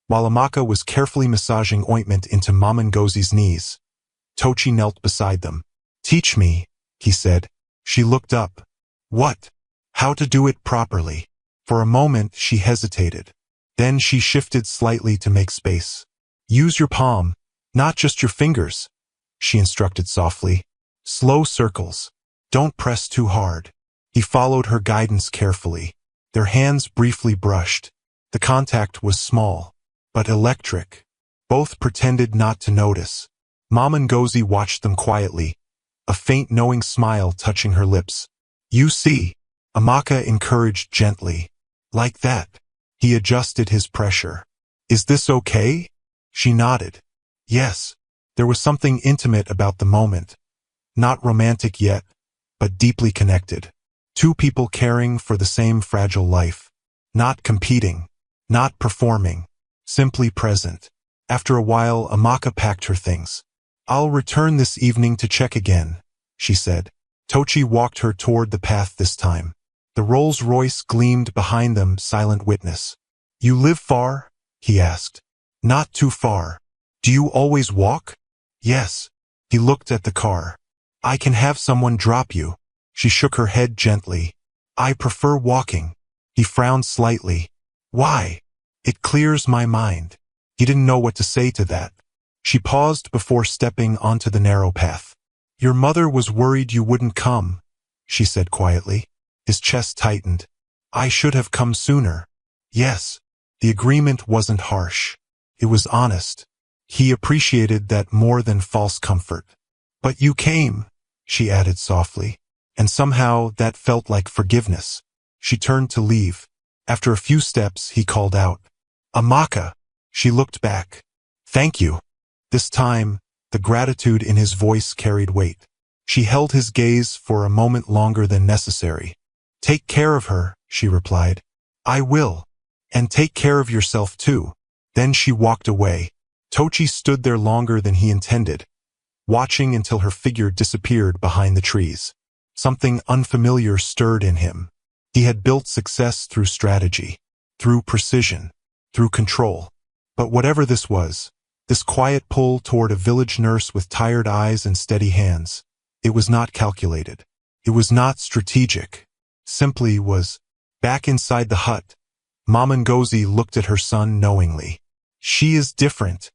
while Amaka was carefully massaging ointment into Mama Ngozi's knees, Tochi knelt beside them. "Teach me," he said. She looked up. "What?" "How to do it properly." For a moment she hesitated. Then she shifted slightly to make space. "Use your palm, not just your fingers," she instructed softly. "Slow circles. Don't press too hard." He followed her guidance carefully. Their hands briefly brushed. The contact was small, but electric. Both pretended not to notice. Mama Ngozi watched them quietly, a faint knowing smile touching her lips. "You see," Amaka encouraged gently. "Like that." He adjusted his pressure. "Is this okay?" She nodded. Yes. There was something intimate about the moment. Not romantic yet, but deeply connected. Two people caring for the same fragile life. Not competing. Not performing. Simply present. After a while, Amaka packed her things. "I'll return this evening to check again," she said. Tochi walked her toward the path this time. The Rolls-Royce gleamed behind them, silent witness. "You live far?" he asked. "Not too far." "Do you always walk?" "Yes." He looked at the car. "I can have someone drop you." She shook her head gently. "I prefer walking." He frowned slightly. "Why?" "It clears my mind." He didn't know what to say to that. She paused before stepping onto the narrow path. "Your mother was worried you wouldn't come," she said quietly. His chest tightened. "I should have come sooner." Yes. The agreement wasn't harsh. It was honest. He appreciated that more than false comfort. "But you came," she added softly, and somehow that felt like forgiveness. She turned to leave. After a few steps, he called out, "Amaka." She looked back. "Thank you." This time, the gratitude in his voice carried weight. She held his gaze for a moment longer than necessary. "Take care of her," she replied. "I will. And take care of yourself too." Then she walked away. Tochi stood there longer than he intended, watching until her figure disappeared behind the trees. Something unfamiliar stirred in him. He had built success through strategy, through precision, through control. But whatever this was, this quiet pull toward a village nurse with tired eyes and steady hands, it was not calculated. It was not strategic. Simply was. Back inside the hut, Mama Ngozi looked at her son knowingly. "She is different,"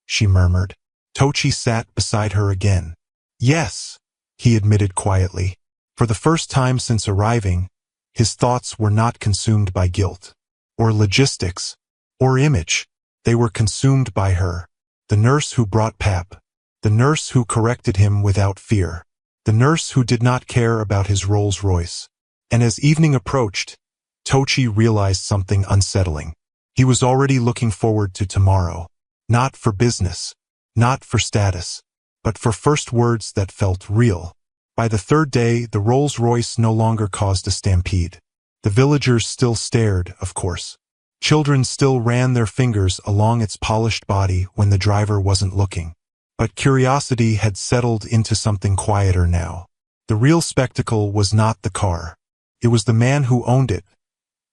she murmured. Tochi sat beside her again. "Yes," he admitted quietly. For the first time since arriving, his thoughts were not consumed by guilt, or logistics, or image. They were consumed by her. The nurse who brought pap. The nurse who corrected him without fear. The nurse who did not care about his Rolls-Royce. And as evening approached, Tochi realized something unsettling. He was already looking forward to tomorrow. Not for business, not for status, but for first words that felt real. By the third day, the Rolls-Royce no longer caused a stampede. The villagers still stared, of course. Children still ran their fingers along its polished body when the driver wasn't looking. But curiosity had settled into something quieter now. The real spectacle was not the car. It was the man who owned it,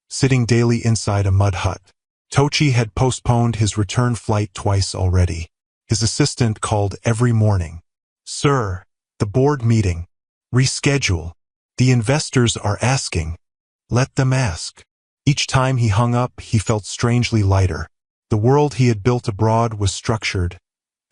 sitting daily inside a mud hut. Tochi had postponed his return flight twice already. His assistant called every morning. "Sir, the board meeting. Reschedule. The investors are asking." Let them ask. Each time he hung up, he felt strangely lighter. The world he had built abroad was structured,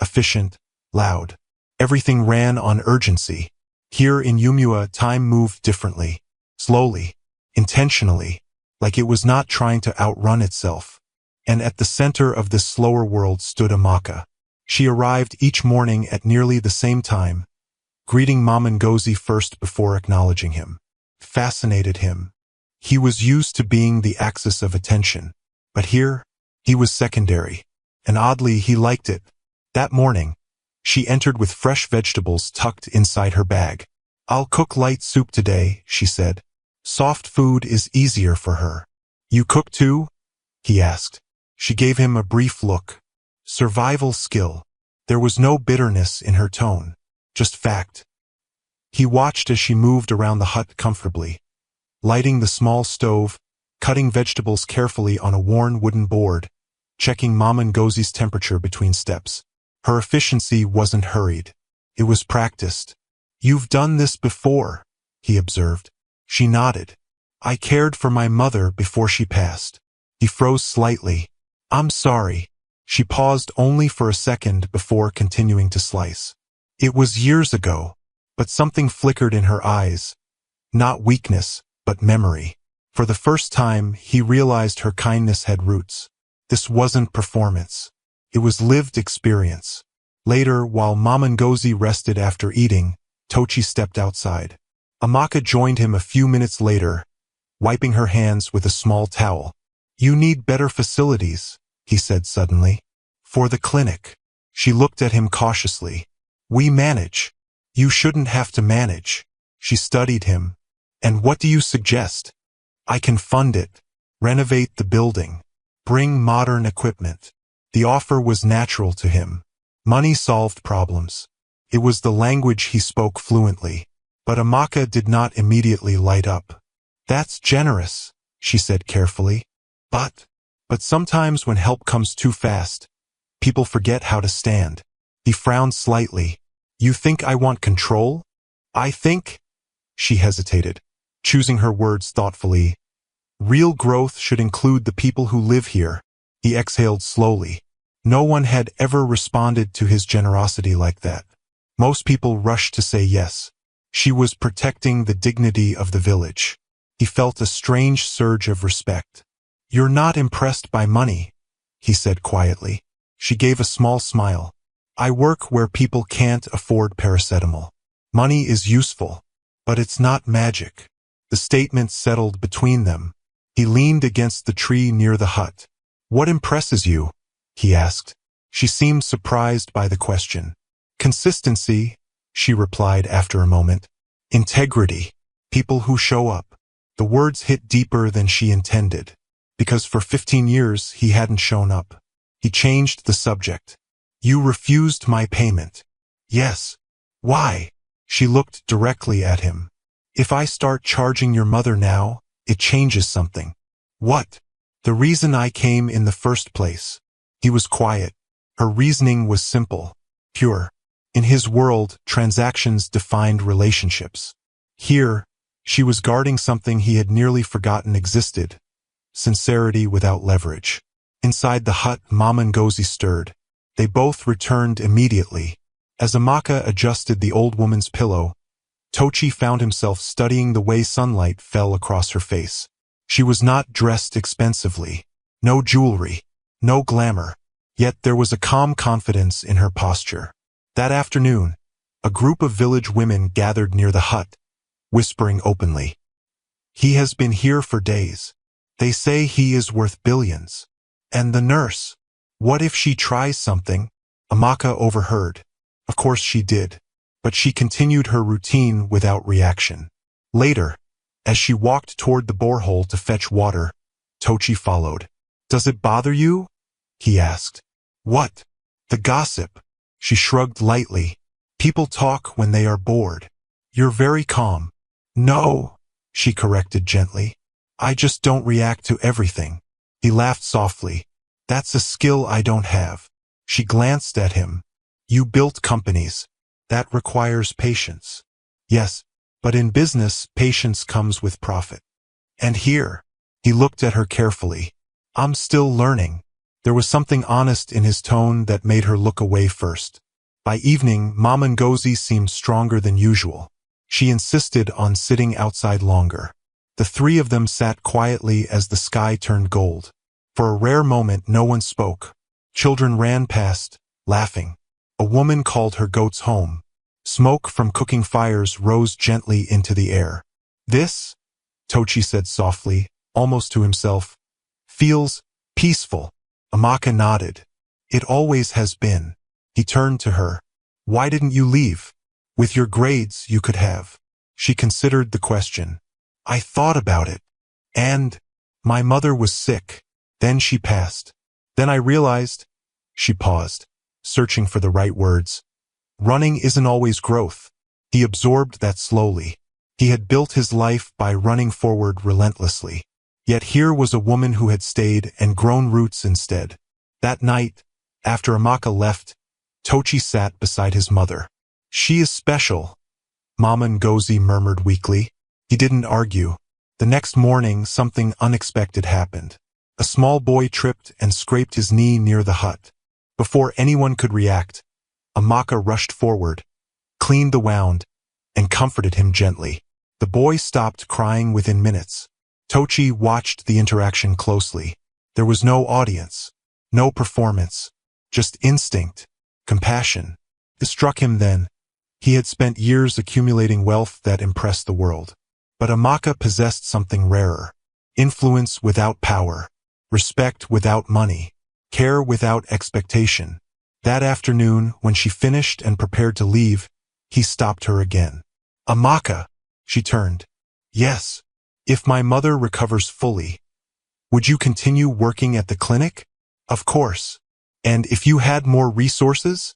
efficient, loud. Everything ran on urgency. Here in Yumua, time moved differently, slowly, intentionally, like it was not trying to outrun itself. And at the center of this slower world stood Amaka. She arrived each morning at nearly the same time, greeting Mama Ngozi first before acknowledging him. Fascinated him. He was used to being the axis of attention, but here, he was secondary, and oddly he liked it. That morning, she entered with fresh vegetables tucked inside her bag. "I'll cook light soup today," she said. Soft food is easier for her. "You cook too?" he asked. She gave him a brief look. Survival skill. There was no bitterness in her tone, just fact. He watched as she moved around the hut comfortably, lighting the small stove, cutting vegetables carefully on a worn wooden board, checking Mama Ngozi's temperature between steps. Her efficiency wasn't hurried. It was practiced. "You've done this before," he observed. She nodded. "I cared for my mother before she passed." He froze slightly. "I'm sorry." She paused only for a second before continuing to slice. It was years ago, but something flickered in her eyes. Not weakness, but memory. For the first time, he realized her kindness had roots. This wasn't performance. It was lived experience. Later, while Mama Ngozi rested after eating, Tochi stepped outside. Amaka joined him a few minutes later, wiping her hands with a small towel. "You need better facilities," he said suddenly. "For the clinic." She looked at him cautiously. "We manage. You shouldn't have to manage." She studied him. "And what do you suggest?" "I can fund it. Renovate the building. Bring modern equipment." The offer was natural to him. Money solved problems. It was the language he spoke fluently. But Amaka did not immediately light up. "That's generous," she said carefully. But sometimes when help comes too fast, people forget how to stand." He frowned slightly. "You think I want control?" "I think," she hesitated, choosing her words thoughtfully, "real growth should include the people who live here." He exhaled slowly. No one had ever responded to his generosity like that. Most people rushed to say yes. She was protecting the dignity of the village. He felt a strange surge of respect. "You're not impressed by money," he said quietly. She gave a small smile. "I work where people can't afford paracetamol. Money is useful, but it's not magic." The statement settled between them. He leaned against the tree near the hut. "What impresses you?" he asked. She seemed surprised by the question. "Consistency," she replied after a moment. "Integrity. People who show up." The words hit deeper than she intended, because for 15 years he hadn't shown up. He changed the subject. "You refused my payment." "Yes." "Why?" She looked directly at him. "If I start charging your mother now, it changes something." "What?" "The reason I came in the first place." He was quiet. Her reasoning was simple, pure. In his world, transactions defined relationships. Here, she was guarding something he had nearly forgotten existed: sincerity without leverage. Inside the hut, Mama Ngozi stirred. They both returned immediately. As Amaka adjusted the old woman's pillow, Tochi found himself studying the way sunlight fell across her face. She was not dressed expensively. No jewelry. No glamour. Yet there was a calm confidence in her posture. That afternoon, a group of village women gathered near the hut, whispering openly. "He has been here for days. They say he is worth billions. And the nurse, what if she tries something?" Amaka overheard. Of course she did. But she continued her routine without reaction. Later, As she walked toward the borehole to fetch water, Tochi followed. "Does it bother you?" he asked. "What?" "The gossip." She shrugged lightly. "People talk when they are bored." "You're very calm." "No," she corrected gently. "I just don't react to everything." He laughed softly. "That's a skill I don't have." She glanced at him. "You built companies. That requires patience." "Yes, but in business, patience comes with profit." "And here?" He looked at her carefully. "I'm still learning." There was something honest in his tone that made her look away first. By evening, Mama Ngozi seemed stronger than usual. She insisted on sitting outside longer. The three of them sat quietly as the sky turned gold. For a rare moment, no one spoke. Children ran past, laughing. A woman called her goats home. Smoke from cooking fires rose gently into the air. "This," Tochi said softly, almost to himself, "feels peaceful." Amaka nodded. "It always has been." He turned to her. "Why didn't you leave? With your grades, you could have." She considered the question. "I thought about it. And my mother was sick. Then she passed. Then I realized." She paused, searching for the right words. Running isn't always growth. He absorbed that slowly. He had built his life by running forward relentlessly. Yet here was a woman who had stayed and grown roots instead. That night, after Amaka left, Tochi sat beside his mother. "She is special," Mama Ngozi murmured weakly. He didn't argue. The next morning, something unexpected happened. A small boy tripped and scraped his knee near the hut. Before anyone could react, Amaka rushed forward, cleaned the wound, and comforted him gently. The boy stopped crying within minutes. Tochi watched the interaction closely. There was no audience, no performance, just instinct, compassion. It struck him then. He had spent years accumulating wealth that impressed the world. But Amaka possessed something rarer. Influence without power, respect without money, care without expectation. That afternoon, when she finished and prepared to leave, he stopped her again. "Amaka," she turned. "Yes. If my mother recovers fully, would you continue working at the clinic?" "Of course. And if you had more resources,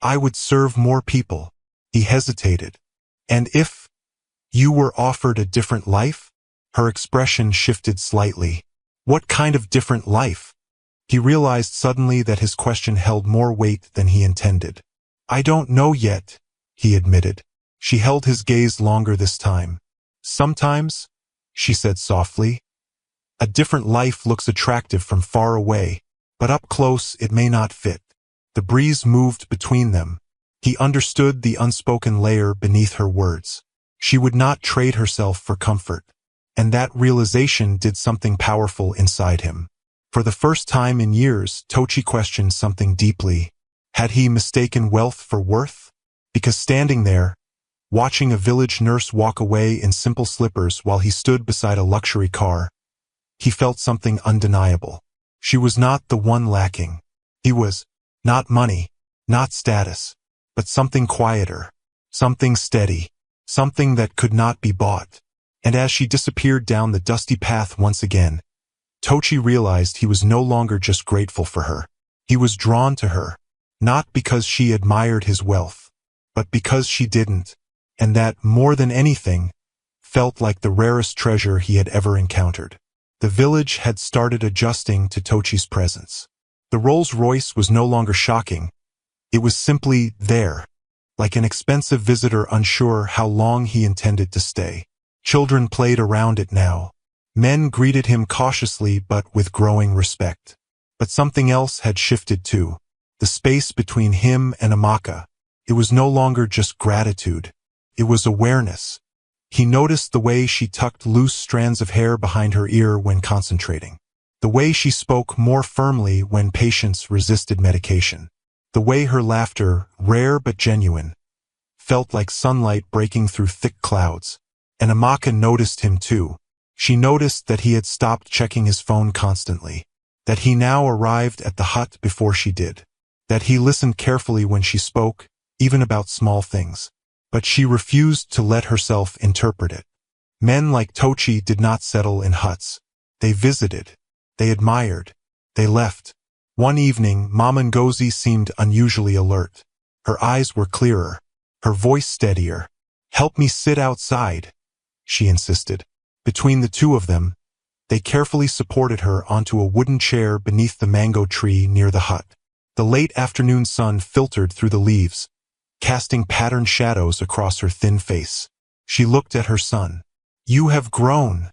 I would serve more people." He hesitated. "And if you were offered a different life?" Her expression shifted slightly. "What kind of different life?" He realized suddenly that his question held more weight than he intended. "I don't know yet," he admitted. She held his gaze longer this time. "Sometimes," she said softly, "a different life looks attractive from far away, but up close it may not fit." The breeze moved between them. He understood the unspoken layer beneath her words. She would not trade herself for comfort. And that realization did something powerful inside him. For the first time in years, Tochi questioned something deeply. Had he mistaken wealth for worth? Because standing there, watching a village nurse walk away in simple slippers while he stood beside a luxury car, he felt something undeniable. She was not the one lacking. He was. Not money, not status, but something quieter, something steady, something that could not be bought. And as she disappeared down the dusty path once again, Tochi realized he was no longer just grateful for her. He was drawn to her, not because she admired his wealth, but because she didn't, and that, more than anything, felt like the rarest treasure he had ever encountered. The village had started adjusting to Tochi's presence. The Rolls-Royce was no longer shocking. It was simply there, like an expensive visitor unsure how long he intended to stay. Children played around it now. Men greeted him cautiously but with growing respect. But something else had shifted too. The space between him and Amaka. It was no longer just gratitude. It was awareness. He noticed the way she tucked loose strands of hair behind her ear when concentrating. The way she spoke more firmly when patients resisted medication. The way her laughter, rare but genuine, felt like sunlight breaking through thick clouds. And Amaka noticed him too. She noticed that he had stopped checking his phone constantly, that he now arrived at the hut before she did, that he listened carefully when she spoke, even about small things. But she refused to let herself interpret it. Men like Tochi did not settle in huts. They visited. They admired. They left. One evening, Mama Ngozi seemed unusually alert. Her eyes were clearer. Her voice steadier. "Help me sit outside," she insisted. Between the two of them, they carefully supported her onto a wooden chair beneath the mango tree near the hut. The late afternoon sun filtered through the leaves, casting patterned shadows across her thin face. She looked at her son. "You have grown,"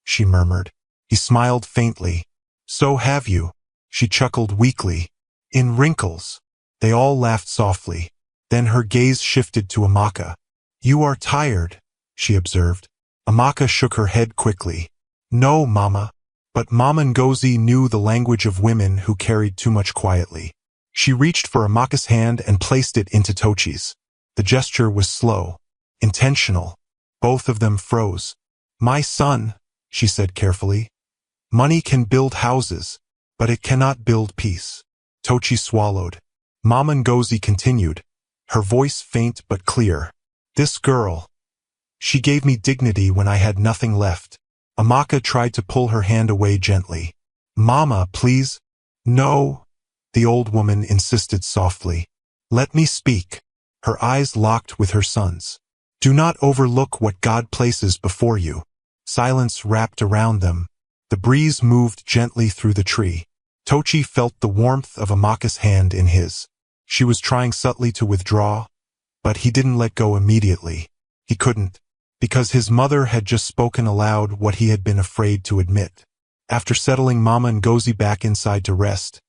she murmured. He smiled faintly. "So have you." She chuckled weakly. "In wrinkles." They all laughed softly. Then her gaze shifted to Amaka. "You are tired," she observed. Amaka shook her head quickly. "No, Mama." But Mama Ngozi knew the language of women who carried too much quietly. She reached for Amaka's hand and placed it into Tochi's. The gesture was slow, intentional. Both of them froze. "My son," she said carefully, "money can build houses, but it cannot build peace." Tochi swallowed. Mama Ngozi continued, her voice faint but clear. "This girl, she gave me dignity when I had nothing left." Amaka tried to pull her hand away gently. "Mama, please." "No," the old woman insisted softly. "Let me speak." Her eyes locked with her son's. "Do not overlook what God places before you." Silence wrapped around them. The breeze moved gently through the tree. Tochi felt the warmth of Amaka's hand in his. She was trying subtly to withdraw, but he didn't let go immediately. He couldn't, because his mother had just spoken aloud what he had been afraid to admit. After settling Mama Ngozi back inside to rest,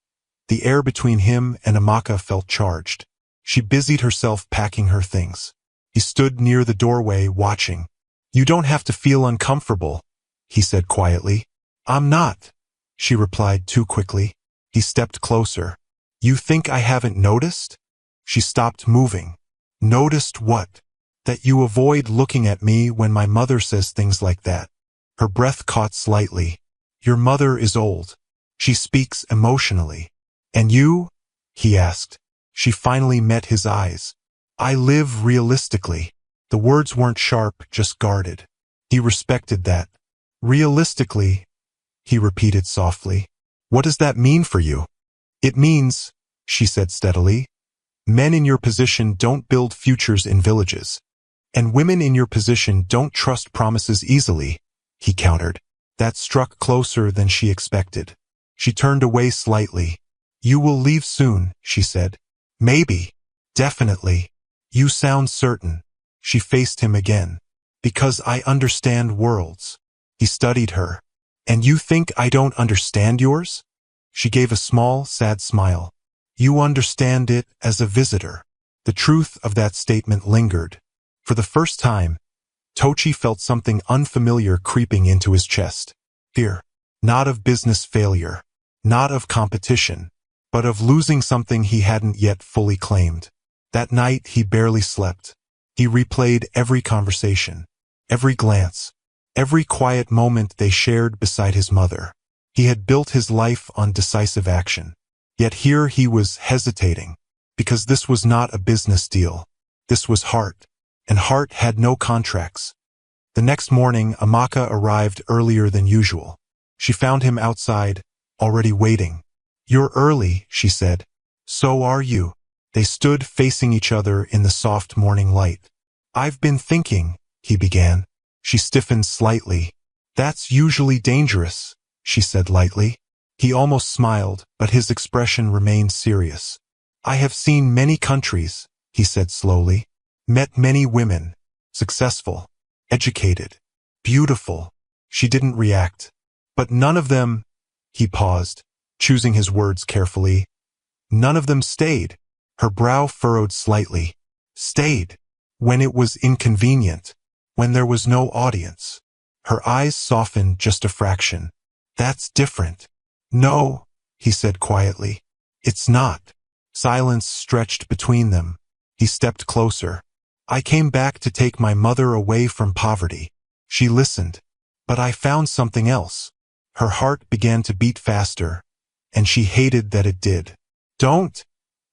the air between him and Amaka felt charged. She busied herself packing her things. He stood near the doorway watching. "You don't have to feel uncomfortable," he said quietly. "I'm not," she replied too quickly. He stepped closer. "You think I haven't noticed?" She stopped moving. "Noticed what?" "That you avoid looking at me when my mother says things like that." Her breath caught slightly. "Your mother is old. She speaks emotionally." "And you?" he asked. She finally met his eyes. "I live realistically." The words weren't sharp, just guarded. He respected that. "Realistically," he repeated softly. "What does that mean for you?" "It means," she said steadily, "men in your position don't build futures in villages. And women in your position don't trust promises easily," he countered. That struck closer than she expected. She turned away slightly. "You will leave soon," she said. "Maybe. Definitely. You sound certain." She faced him again. "Because I understand worlds." He studied her. "And you think I don't understand yours?" She gave a small, sad smile. "You understand it as a visitor." The truth of that statement lingered. For the first time, Tochi felt something unfamiliar creeping into his chest. Fear. Not of business failure. Not of competition. But of losing something he hadn't yet fully claimed. That night he barely slept. He replayed every conversation, every glance, every quiet moment they shared beside his mother. He had built his life on decisive action. Yet here he was hesitating, because this was not a business deal. This was heart, and heart had no contracts. The next morning, Amaka arrived earlier than usual. She found him outside, already waiting. "You're early," she said. "So are you." They stood facing each other in the soft morning light. "I've been thinking," he began. She stiffened slightly. "That's usually dangerous," she said lightly. He almost smiled, but his expression remained serious. "I have seen many countries," he said slowly. "Met many women. Successful. Educated. Beautiful." She didn't react. "But none of them—" He paused, choosing his words carefully. "None of them stayed." Her brow furrowed slightly. "Stayed. When it was inconvenient. When there was no audience." Her eyes softened just a fraction. "That's different." "No," he said quietly. "It's not." Silence stretched between them. He stepped closer. "I came back to take my mother away from poverty." She listened. "But I found something else." Her heart began to beat faster, and she hated that it did. "Don't,"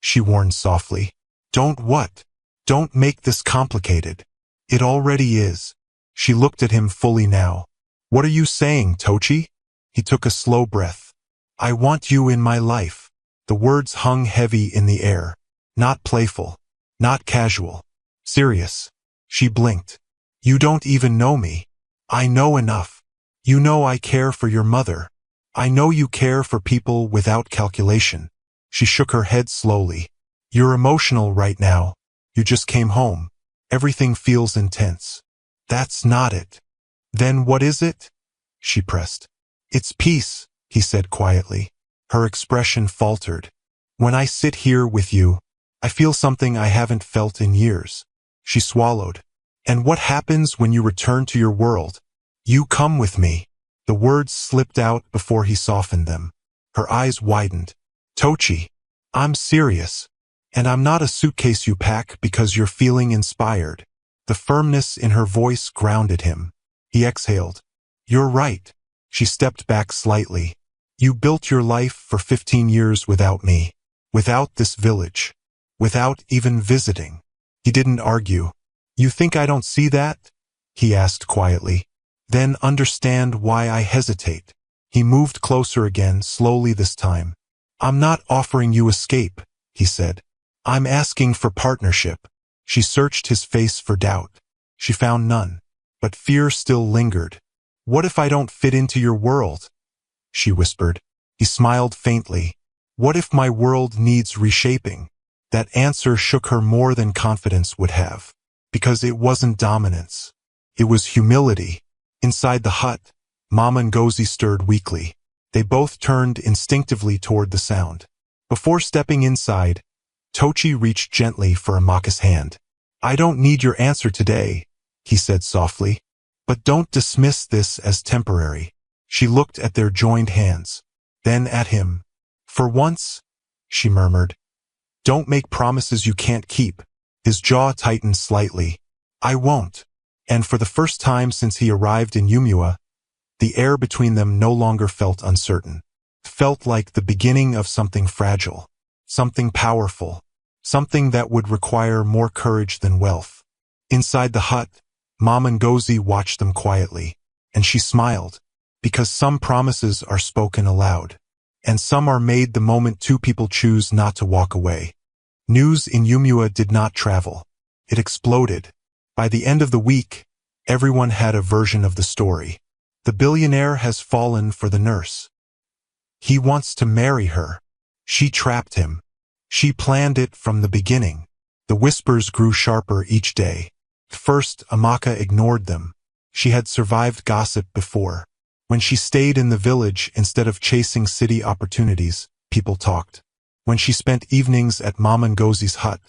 she warned softly. "Don't what?" "Don't make this complicated." "It already is." She looked at him fully now. What are you saying, Tochi? He took a slow breath. I want you in my life. The words hung heavy in the air. Not playful. Not casual. Serious. She blinked. You don't even know me. I know enough. You know I care for your mother. I know you care for people without calculation. She shook her head slowly. You're emotional right now. You just came home. Everything feels intense. That's not it. Then what is it? She pressed. It's peace, he said quietly. Her expression faltered. When I sit here with you, I feel something I haven't felt in years. She swallowed. And what happens when you return to your world? You come with me. The words slipped out before he softened them. Her eyes widened. Tochi, I'm serious. And I'm not a suitcase you pack because you're feeling inspired. The firmness in her voice grounded him. He exhaled. You're right. She stepped back slightly. You built your life for 15 years without me. Without this village. Without even visiting. He didn't argue. You think I don't see that? He asked quietly. Then understand why I hesitate. He moved closer again, slowly this time. I'm not offering you escape, he said. I'm asking for partnership. She searched his face for doubt. She found none. But fear still lingered. What if I don't fit into your world? She whispered. He smiled faintly. What if my world needs reshaping? That answer shook her more than confidence would have. Because it wasn't dominance. It was humility. Inside the hut, Mama Ngozi stirred weakly. They both turned instinctively toward the sound. Before stepping inside, Tochi reached gently for Amaka's hand. I don't need your answer today, he said softly. But don't dismiss this as temporary. She looked at their joined hands. Then at him. For once, she murmured. Don't make promises you can't keep. His jaw tightened slightly. I won't. And for the first time since he arrived in Yumua, the air between them no longer felt uncertain. It felt like the beginning of something fragile. Something powerful. Something that would require more courage than wealth. Inside the hut, Mama Ngozi watched them quietly, and she smiled, because some promises are spoken aloud, and some are made the moment two people choose not to walk away. News in Yumua did not travel. It exploded. By the end of the week, everyone had a version of the story. The billionaire has fallen for the nurse. He wants to marry her. She trapped him. She planned it from the beginning. The whispers grew sharper each day. First, Amaka ignored them. She had survived gossip before. When she stayed in the village instead of chasing city opportunities, people talked. When she spent evenings at Mama Ngozi's hut,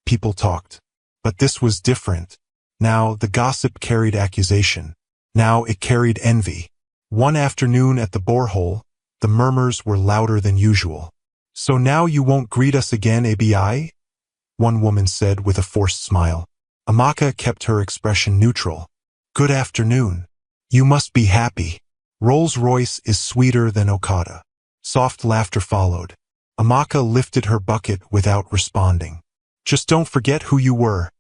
people talked. But this was different. Now the gossip carried accusation. Now it carried envy. One afternoon at the borehole, the murmurs were louder than usual. So now you won't greet us again, ABI? One woman said with a forced smile. Amaka kept her expression neutral. Good afternoon. You must be happy. Rolls-Royce is sweeter than Okada. Soft laughter followed. Amaka lifted her bucket without responding. Just don't forget who you were.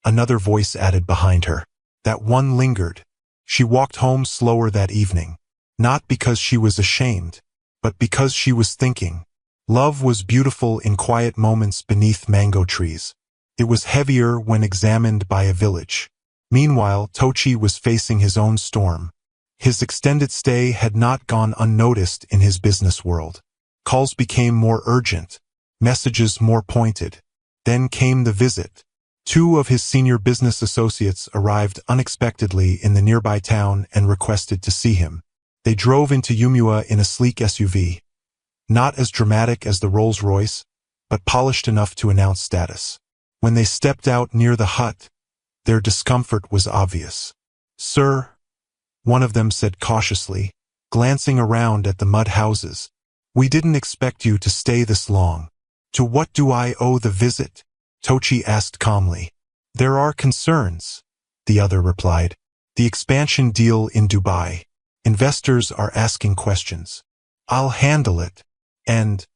Another voice added behind her. That one lingered. She walked home slower that evening. Not because she was ashamed, but because she was thinking. Love was beautiful in quiet moments beneath mango trees. It was heavier when examined by a village. Meanwhile, Tochi was facing his own storm. His extended stay had not gone unnoticed in his business world. Calls became more urgent, messages more pointed. Then came the visit. Two of his senior business associates arrived unexpectedly in the nearby town and requested to see him. They drove into Yumua in a sleek SUV. Not as dramatic as the Rolls-Royce, but polished enough to announce status. When they stepped out near the hut, their discomfort was obvious. Sir, one of them said cautiously, glancing around at the mud houses, we didn't expect you to stay this long. To what do I owe the visit? Tochi asked calmly. There are concerns, the other replied. The expansion deal in Dubai. Investors are asking questions. I'll handle it. And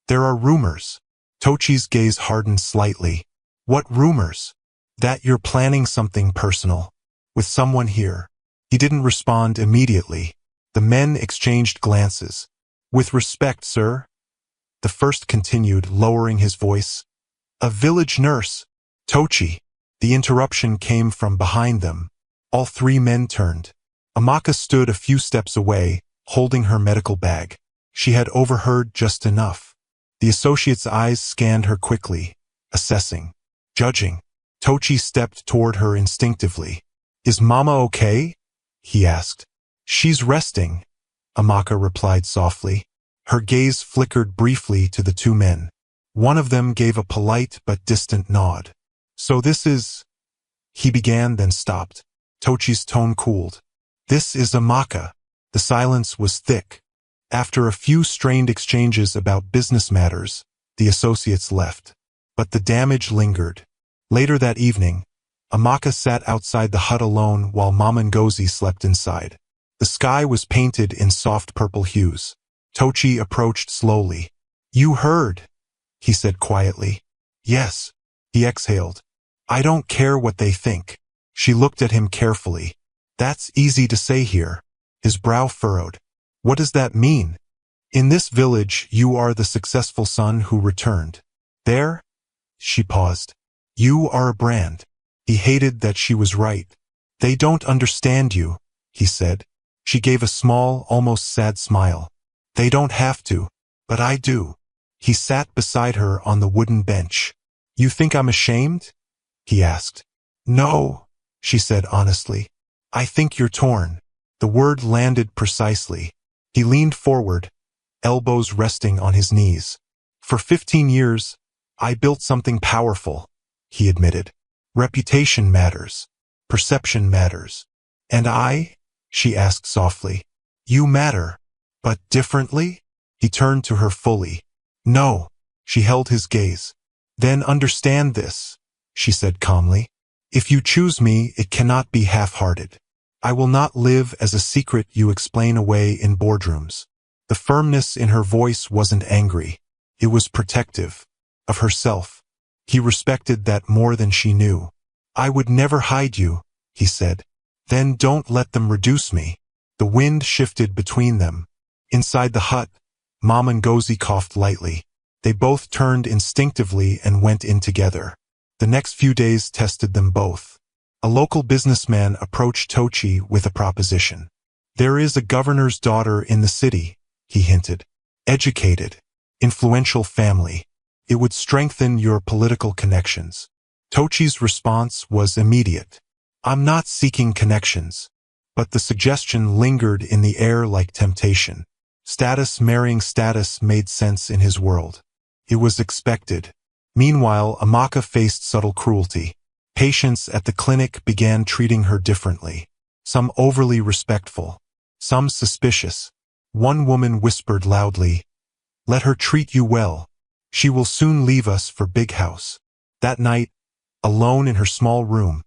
there are rumors. Tochi's gaze hardened slightly. What rumors? That you're planning something personal. With someone here. He didn't respond immediately. The men exchanged glances. With respect, sir. The first continued, lowering his voice. A village nurse. Tochi. The interruption came from behind them. All three men turned. Amaka stood a few steps away, holding her medical bag. She had overheard just enough. The associate's eyes scanned her quickly, assessing, judging. Tochi stepped toward her instinctively. Is Mama okay? He asked. She's resting, Amaka replied softly. Her gaze flickered briefly to the two men. One of them gave a polite but distant nod. So this is... He began, then stopped. Tochi's tone cooled. This is Amaka. The silence was thick. After a few strained exchanges about business matters, the associates left. But the damage lingered. Later that evening, Amaka sat outside the hut alone while Mama Ngozi slept inside. The sky was painted in soft purple hues. Tochi approached slowly. You heard, he said quietly. Yes, he exhaled. I don't care what they think. She looked at him carefully. That's easy to say here. His brow furrowed. What does that mean? In this village, you are the successful son who returned. There? She paused. You are a brand. He hated that she was right. They don't understand you, he said. She gave a small, almost sad smile. They don't have to, but I do. He sat beside her on the wooden bench. You think I'm ashamed? He asked. No, she said honestly. I think you're torn. The word landed precisely. He leaned forward, elbows resting on his knees. For 15 years, I built something powerful, he admitted. Reputation matters. Perception matters. And I? She asked softly. You matter. But differently? He turned to her fully. No. She held his gaze. Then understand this, she said calmly. If you choose me, it cannot be half-hearted. I will not live as a secret you explain away in boardrooms. The firmness in her voice wasn't angry. It was protective. Of herself. He respected that more than she knew. I would never hide you, he said. Then don't let them reduce me. The wind shifted between them. Inside the hut, Mama Ngozi coughed lightly. They both turned instinctively and went in together. The next few days tested them both. A local businessman approached Tochi with a proposition. There is a governor's daughter in the city, he hinted. Educated, influential family. It would strengthen your political connections. Tochi's response was immediate. I'm not seeking connections. But the suggestion lingered in the air like temptation. Status marrying status made sense in his world. It was expected. Meanwhile, Amaka faced subtle cruelty. Patients at the clinic began treating her differently. Some overly respectful. Some suspicious. One woman whispered loudly, "Let her treat you well. She will soon leave us for Big House." That night, alone in her small room,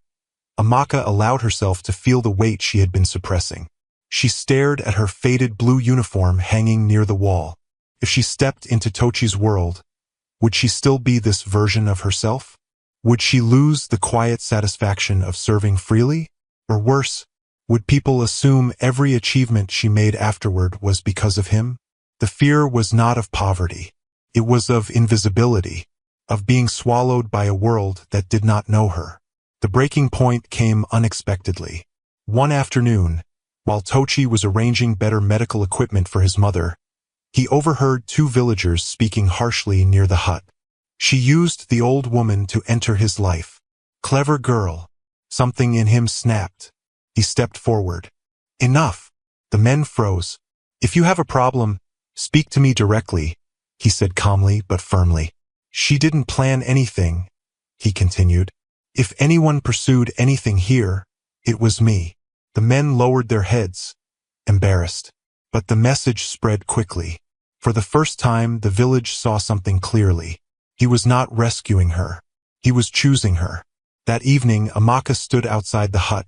Amaka allowed herself to feel the weight she had been suppressing. She stared at her faded blue uniform hanging near the wall. If she stepped into Tochi's world, would she still be this version of herself? Would she lose the quiet satisfaction of serving freely? Or worse, would people assume every achievement she made afterward was because of him? The fear was not of poverty. It was of invisibility, of being swallowed by a world that did not know her. The breaking point came unexpectedly. One afternoon, while Tochi was arranging better medical equipment for his mother, he overheard two villagers speaking harshly near the hut. She used the old woman to enter his life. Clever girl. Something in him snapped. He stepped forward. Enough. The men froze. If you have a problem, speak to me directly, he said calmly but firmly. She didn't plan anything, he continued. If anyone pursued anything here, it was me. The men lowered their heads, embarrassed. But the message spread quickly. For the first time, the village saw something clearly. He was not rescuing her. He was choosing her. That evening, Amaka stood outside the hut,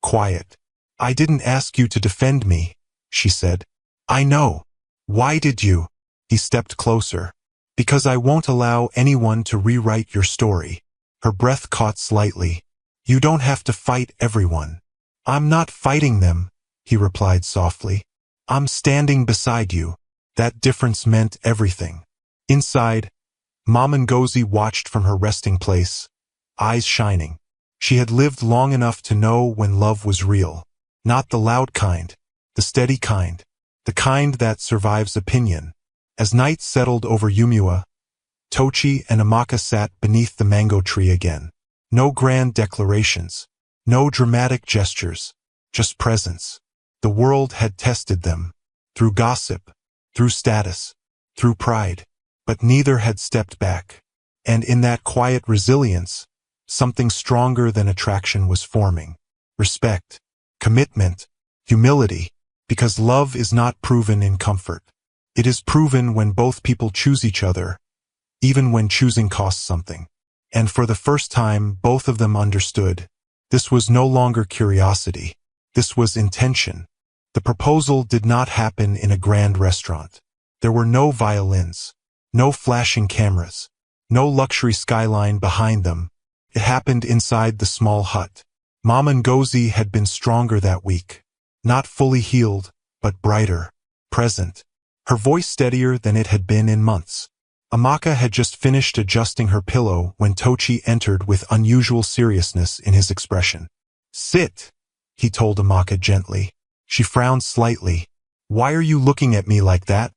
quiet. I didn't ask you to defend me, she said. I know. Why did you? He stepped closer. Because I won't allow anyone to rewrite your story. Her breath caught slightly. You don't have to fight everyone. I'm not fighting them, he replied softly. I'm standing beside you. That difference meant everything. Inside, Mama Ngozi watched from her resting place, eyes shining. She had lived long enough to know when love was real. Not the loud kind, the steady kind, the kind that survives opinion. As night settled over Yumua, Tochi and Amaka sat beneath the mango tree again. No grand declarations, no dramatic gestures, just presence. The world had tested them, through gossip, through status, through pride, but neither had stepped back. And in that quiet resilience, something stronger than attraction was forming. Respect, commitment, humility, because love is not proven in comfort. It is proven when both people choose each other, even when choosing costs something. And for the first time, both of them understood. This was no longer curiosity. This was intention. The proposal did not happen in a grand restaurant. There were no violins, no flashing cameras, no luxury skyline behind them. It happened inside the small hut. Mama Ngozi had been stronger that week. Not fully healed, but brighter, present. Her voice steadier than it had been in months. Amaka had just finished adjusting her pillow when Tochi entered with unusual seriousness in his expression. Sit, he told Amaka gently. She frowned slightly. Why are you looking at me like that?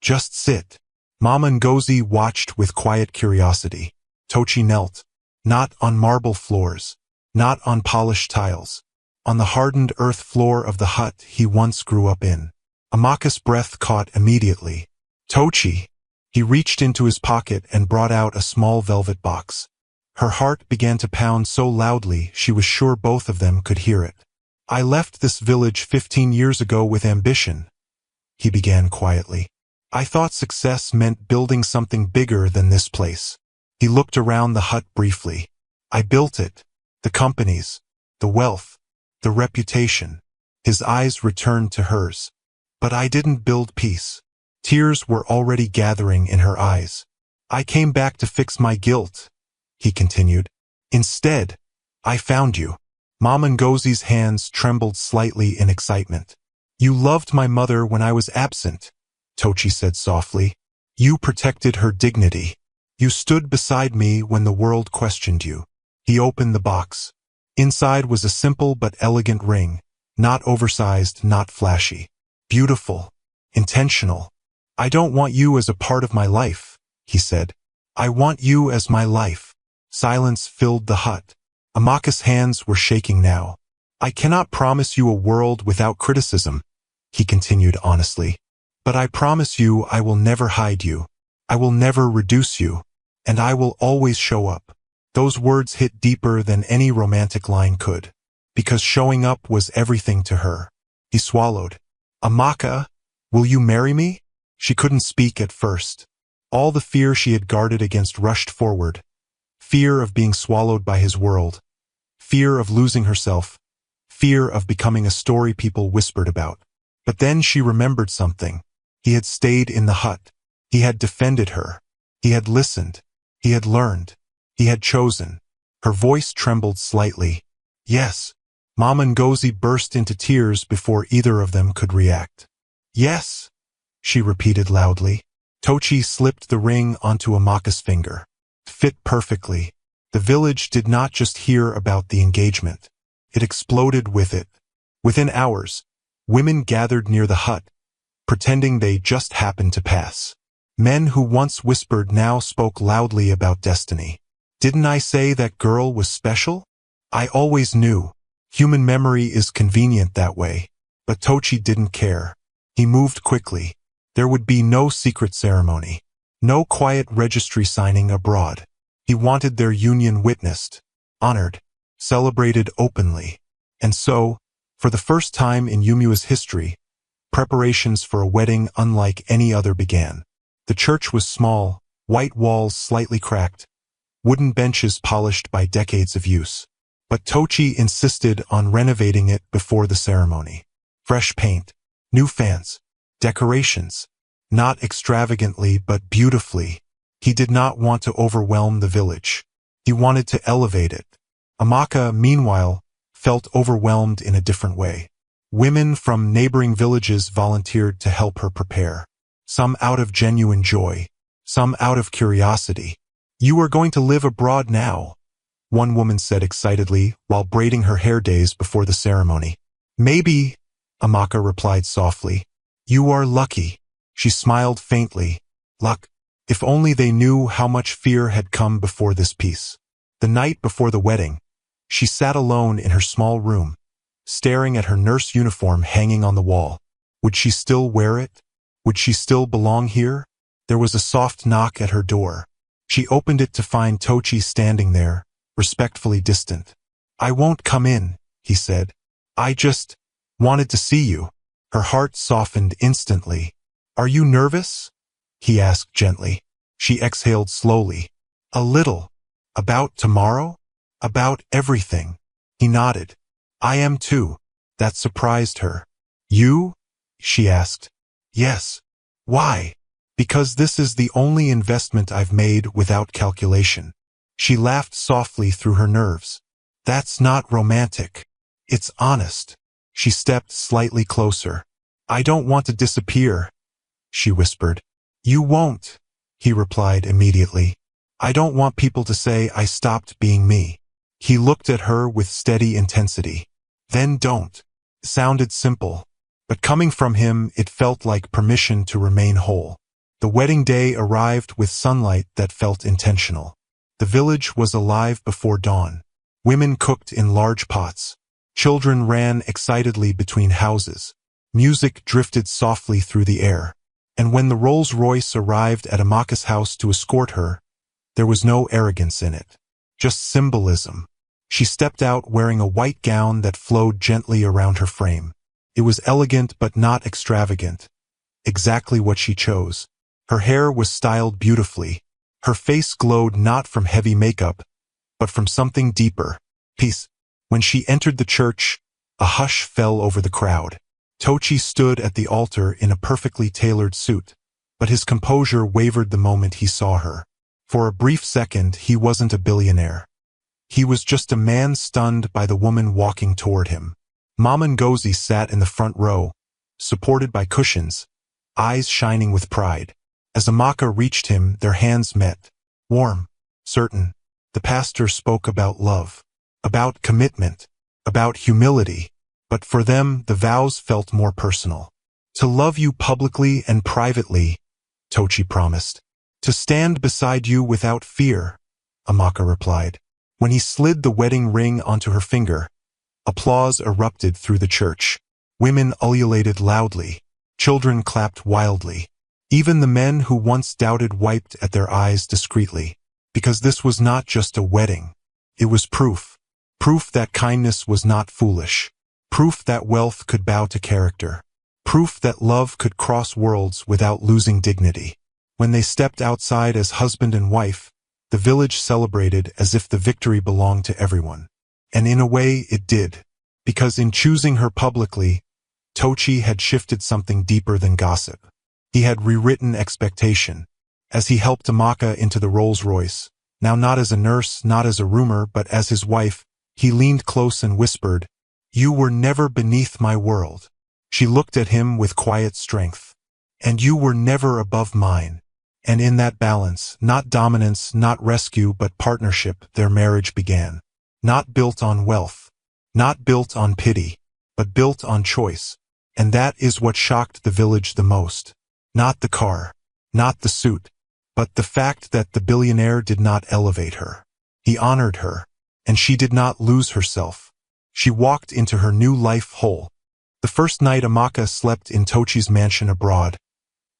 Just sit. Mama Ngozi watched with quiet curiosity. Tochi knelt. Not on marble floors, not on polished tiles. On the hardened earth floor of the hut he once grew up in. Amaka's breath caught immediately. Tochi! He reached into his pocket and brought out a small velvet box. Her heart began to pound so loudly she was sure both of them could hear it. I left this village 15 years ago with ambition, he began quietly. I thought success meant building something bigger than this place. He looked around the hut briefly. I built it. The companies, the wealth, the reputation. His eyes returned to hers. But I didn't build peace. Tears were already gathering in her eyes. I came back to fix my guilt, he continued. Instead, I found you. Mama Ngozi's hands trembled slightly in excitement. You loved my mother when I was absent, Tochi said softly. You protected her dignity. You stood beside me when the world questioned you. He opened the box. Inside was a simple but elegant ring, not oversized, not flashy. Beautiful, intentional. I don't want you as a part of my life, he said. I want you as my life. Silence filled the hut. Amaka's hands were shaking now. I cannot promise you a world without criticism, he continued honestly. But I promise you I will never hide you. I will never reduce you. And I will always show up. Those words hit deeper than any romantic line could, because showing up was everything to her. He swallowed. Amaka, will you marry me? She couldn't speak at first. All the fear she had guarded against rushed forward. Fear of being swallowed by his world. Fear of losing herself. Fear of becoming a story people whispered about. But then she remembered something. He had stayed in the hut. He had defended her. He had listened. He had learned. He had chosen. Her voice trembled slightly. Yes. Mama Ngozi burst into tears before either of them could react. Yes, she repeated loudly. Tochi slipped the ring onto Amaka's finger. Fit perfectly. The village did not just hear about the engagement. It exploded with it. Within hours, women gathered near the hut, pretending they just happened to pass. Men who once whispered now spoke loudly about destiny. Didn't I say that girl was special? I always knew. Human memory is convenient that way. But Tochi didn't care. He moved quickly. There would be no secret ceremony. No quiet registry signing abroad. He wanted their union witnessed, honored, celebrated openly. And so, for the first time in Yumua's history, preparations for a wedding unlike any other began. The church was small, white walls slightly cracked, wooden benches polished by decades of use. But Tochi insisted on renovating it before the ceremony. Fresh paint, new fans, decorations. Not extravagantly but beautifully. He did not want to overwhelm the village. He wanted to elevate it. Amaka, meanwhile, felt overwhelmed in a different way. Women from neighboring villages volunteered to help her prepare. Some out of genuine joy, some out of curiosity. "You are going to live abroad now," one woman said excitedly while braiding her hair days before the ceremony. "Maybe," Amaka replied softly. "You are lucky." She smiled faintly. Luck. If only they knew how much fear had come before this peace. The night before the wedding, she sat alone in her small room, staring at her nurse uniform hanging on the wall. Would she still wear it? Would she still belong here? There was a soft knock at her door. She opened it to find Tochi standing there, respectfully distant. "I won't come in," he said. "I just wanted to see you." Her heart softened instantly. "Are you nervous?" he asked gently. She exhaled slowly. "A little." "About tomorrow?" "About everything." He nodded. "I am too." That surprised her. "You?" she asked. "Yes." "Why?" "Because this is the only investment I've made without calculation." She laughed softly through her nerves. "That's not romantic. It's honest." She stepped slightly closer. "I don't want to disappear," she whispered. "You won't," he replied immediately. "I don't want people to say I stopped being me." He looked at her with steady intensity. "Then don't." Sounded simple, but coming from him it felt like permission to remain whole. The wedding day arrived with sunlight that felt intentional. The village was alive before dawn. Women cooked in large pots. Children ran excitedly between houses. Music drifted softly through the air. And when the Rolls-Royce arrived at Amaka's house to escort her, there was no arrogance in it, just symbolism. She stepped out wearing a white gown that flowed gently around her frame. It was elegant but not extravagant, exactly what she chose. Her hair was styled beautifully. Her face glowed not from heavy makeup, but from something deeper, peace. When she entered the church, a hush fell over the crowd. Tochi stood at the altar in a perfectly tailored suit, but his composure wavered the moment he saw her. For a brief second, he wasn't a billionaire. He was just a man stunned by the woman walking toward him. Mama Ngozi sat in the front row, supported by cushions, eyes shining with pride. As Amaka reached him, their hands met. Warm, certain. The pastor spoke about love, about commitment, about humility. But for them, the vows felt more personal. "To love you publicly and privately," Tochi promised. "To stand beside you without fear," Amaka replied. When he slid the wedding ring onto her finger, applause erupted through the church. Women ululated loudly. Children clapped wildly. Even the men who once doubted wiped at their eyes discreetly. Because this was not just a wedding. It was proof. Proof that kindness was not foolish. Proof that wealth could bow to character. Proof that love could cross worlds without losing dignity. When they stepped outside as husband and wife, the village celebrated as if the victory belonged to everyone. And in a way it did. Because in choosing her publicly, Tochi had shifted something deeper than gossip. He had rewritten expectation. As he helped Amaka into the Rolls-Royce, now not as a nurse, not as a rumor, but as his wife, he leaned close and whispered, "You were never beneath my world." She looked at him with quiet strength. "And you were never above mine." And in that balance, not dominance, not rescue, but partnership, their marriage began. Not built on wealth, not built on pity, but built on choice. And that is what shocked the village the most. Not the car, not the suit, but the fact that the billionaire did not elevate her. He honored her, and she did not lose herself. She walked into her new life whole. The first night Amaka slept in Tochi's mansion abroad,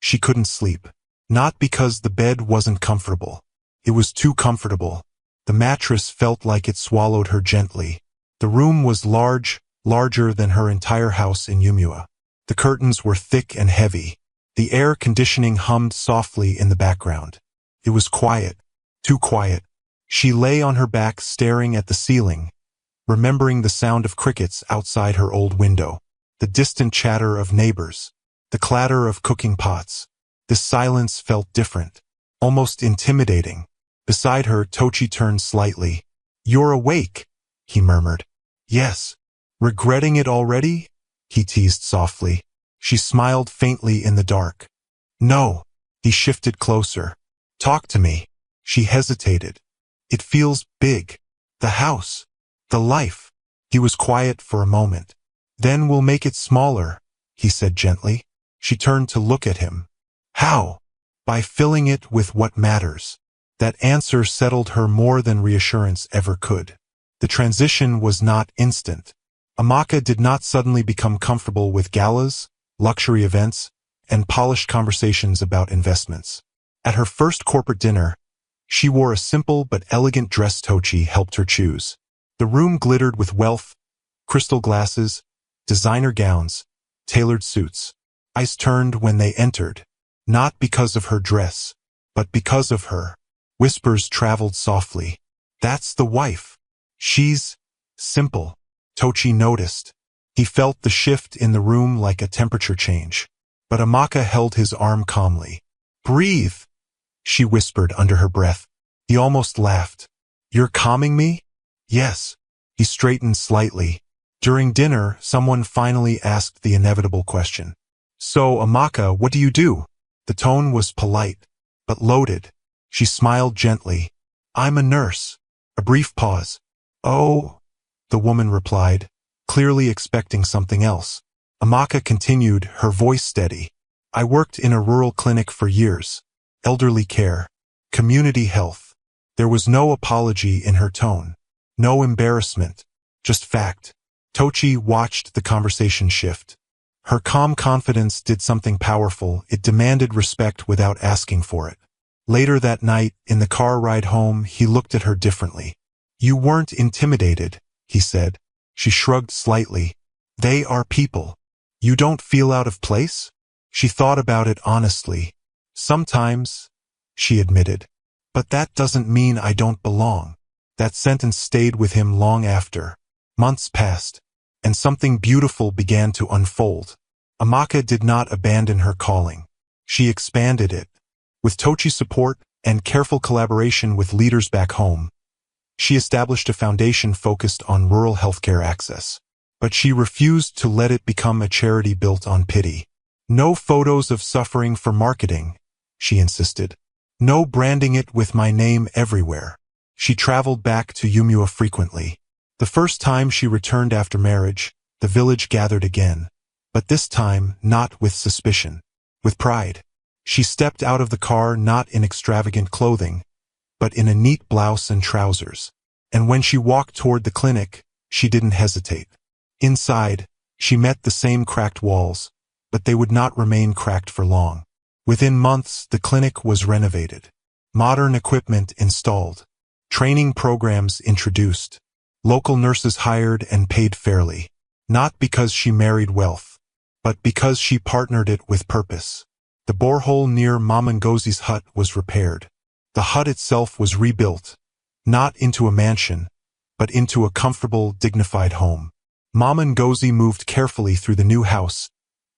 she couldn't sleep. Not because the bed wasn't comfortable. It was too comfortable. The mattress felt like it swallowed her gently. The room was large, larger than her entire house in Yumua. The curtains were thick and heavy. The air conditioning hummed softly in the background. It was quiet, too quiet. She lay on her back staring at the ceiling, remembering the sound of crickets outside her old window, the distant chatter of neighbors, the clatter of cooking pots. This silence felt different, almost intimidating. Beside her, Tochi turned slightly. "You're awake," he murmured. Yes. Regretting it already? He teased softly. She smiled faintly in the dark. No. He shifted closer. Talk to me. She hesitated. It feels big. The house. The life. He was quiet for a moment. Then we'll make it smaller, he said gently. She turned to look at him. How? By filling it with what matters. That answer settled her more than reassurance ever could. The transition was not instant. Amaka did not suddenly become comfortable with galas, luxury events, and polished conversations about investments. At her first corporate dinner, she wore a simple but elegant dress Tochi helped her choose. The room glittered with wealth, crystal glasses, designer gowns, tailored suits. Eyes turned when they entered, not because of her dress, but because of her. Whispers traveled softly. That's the wife. She's simple. Tochi noticed. He felt the shift in the room like a temperature change. But Amaka held his arm calmly. Breathe, she whispered under her breath. He almost laughed. You're calming me? Yes. He straightened slightly. During dinner, someone finally asked the inevitable question. So, Amaka, what do you do? The tone was polite, but loaded. She smiled gently. I'm a nurse. A brief pause. Oh, the woman replied, clearly expecting something else. Amaka continued, her voice steady. I worked in a rural clinic for years. Elderly care. Community health. There was no apology in her tone. No embarrassment. Just fact. Tochi watched the conversation shift. Her calm confidence did something powerful. It demanded respect without asking for it. Later that night, in the car ride home, he looked at her differently. You weren't intimidated, he said. She shrugged slightly. They are people. You don't feel out of place? She thought about it honestly. Sometimes, she admitted. But that doesn't mean I don't belong. That sentence stayed with him long after. Months passed, and something beautiful began to unfold. Amaka did not abandon her calling. She expanded it. With Tochi's support and careful collaboration with leaders back home, she established a foundation focused on rural healthcare access. But she refused to let it become a charity built on pity. No photos of suffering for marketing, she insisted. No branding it with my name everywhere. She traveled back to Yumua frequently. The first time she returned after marriage, the village gathered again. But this time, not with suspicion. With pride. She stepped out of the car not in extravagant clothing, but in a neat blouse and trousers. And when she walked toward the clinic, she didn't hesitate. Inside, she met the same cracked walls, but they would not remain cracked for long. Within months, the clinic was renovated. Modern equipment installed. Training programs introduced. Local nurses hired and paid fairly. Not because she married wealth, but because she partnered it with purpose. The borehole near Mama Ngozi's hut was repaired. The hut itself was rebuilt, not into a mansion, but into a comfortable, dignified home. Mama Ngozi moved carefully through the new house,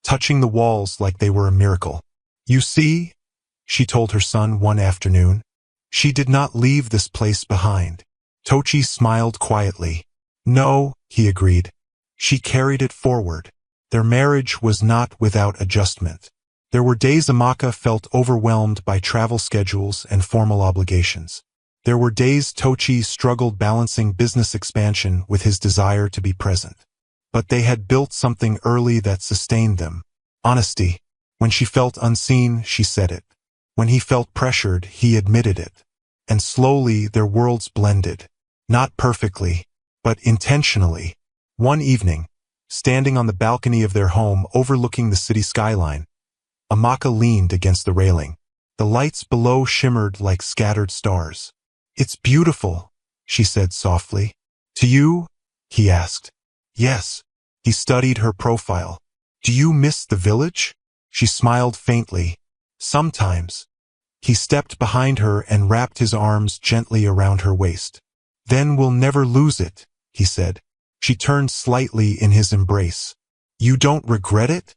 touching the walls like they were a miracle. You see, she told her son one afternoon, she did not leave this place behind. Tochi smiled quietly. No, he agreed. She carried it forward. Their marriage was not without adjustment. There were days Amaka felt overwhelmed by travel schedules and formal obligations. There were days Tochi struggled balancing business expansion with his desire to be present. But they had built something early that sustained them. Honesty. When she felt unseen, she said it. When he felt pressured, he admitted it. And slowly their worlds blended. Not perfectly, but intentionally. One evening, standing on the balcony of their home overlooking the city skyline, Amaka leaned against the railing. The lights below shimmered like scattered stars. It's beautiful, she said softly. To you? He asked. Yes. He studied her profile. Do you miss the village? She smiled faintly. Sometimes. He stepped behind her and wrapped his arms gently around her waist. Then we'll never lose it, he said. She turned slightly in his embrace. You don't regret it?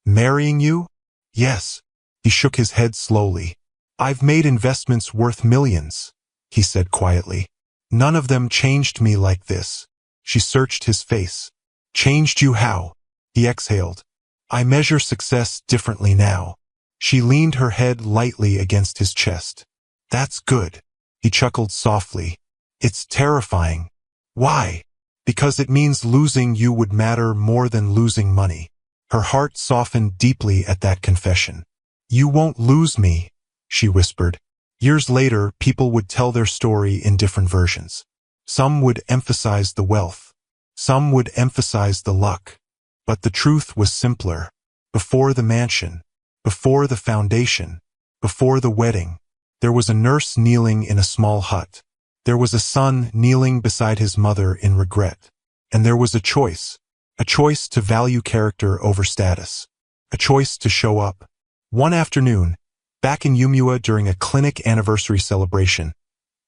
Marrying you? Yes. He shook his head slowly. I've made investments worth millions, he said quietly. None of them changed me like this. She searched his face. Changed you how? He exhaled. I measure success differently now. She leaned her head lightly against his chest. That's good. He chuckled softly. It's terrifying. Why? Because it means losing you would matter more than losing money. Her heart softened deeply at that confession. You won't lose me, she whispered. Years later, people would tell their story in different versions. Some would emphasize the wealth. Some would emphasize the luck. But the truth was simpler. Before the mansion, before the foundation, before the wedding, there was a nurse kneeling in a small hut. There was a son kneeling beside his mother in regret. And there was a choice to value character over status, a choice to show up. One afternoon, back in Yumua during a clinic anniversary celebration,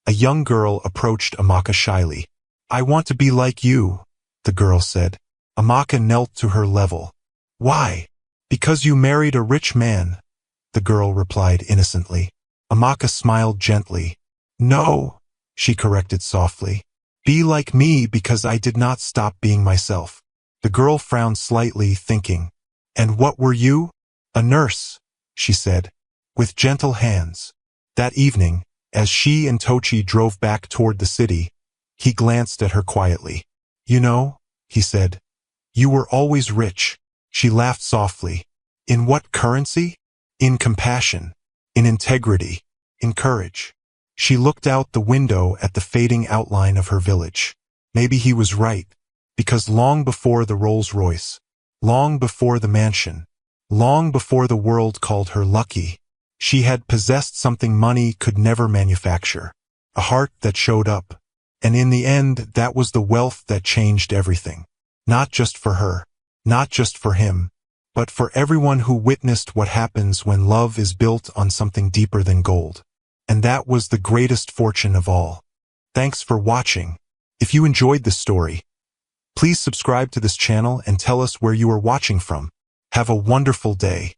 a young girl approached Amaka shyly. I want to be like you, the girl said. Amaka knelt to her level. Why? Because you married a rich man, the girl replied innocently. Amaka smiled gently. No, she corrected softly. Be like me because I did not stop being myself. The girl frowned slightly, thinking. And what were you? A nurse, she said, with gentle hands. That evening, as she and Tochi drove back toward the city, he glanced at her quietly. You know, he said, you were always rich. She laughed softly. In what currency? In compassion, in integrity, in courage. She looked out the window at the fading outline of her village. Maybe he was right, because long before the Rolls-Royce, long before the mansion, long before the world called her lucky, she had possessed something money could never manufacture, a heart that showed up. And in the end, that was the wealth that changed everything. Not just for her, not just for him, but for everyone who witnessed what happens when love is built on something deeper than gold. And that was the greatest fortune of all. Thanks for watching. If you enjoyed this story, please subscribe to this channel and tell us where you are watching from. Have a wonderful day.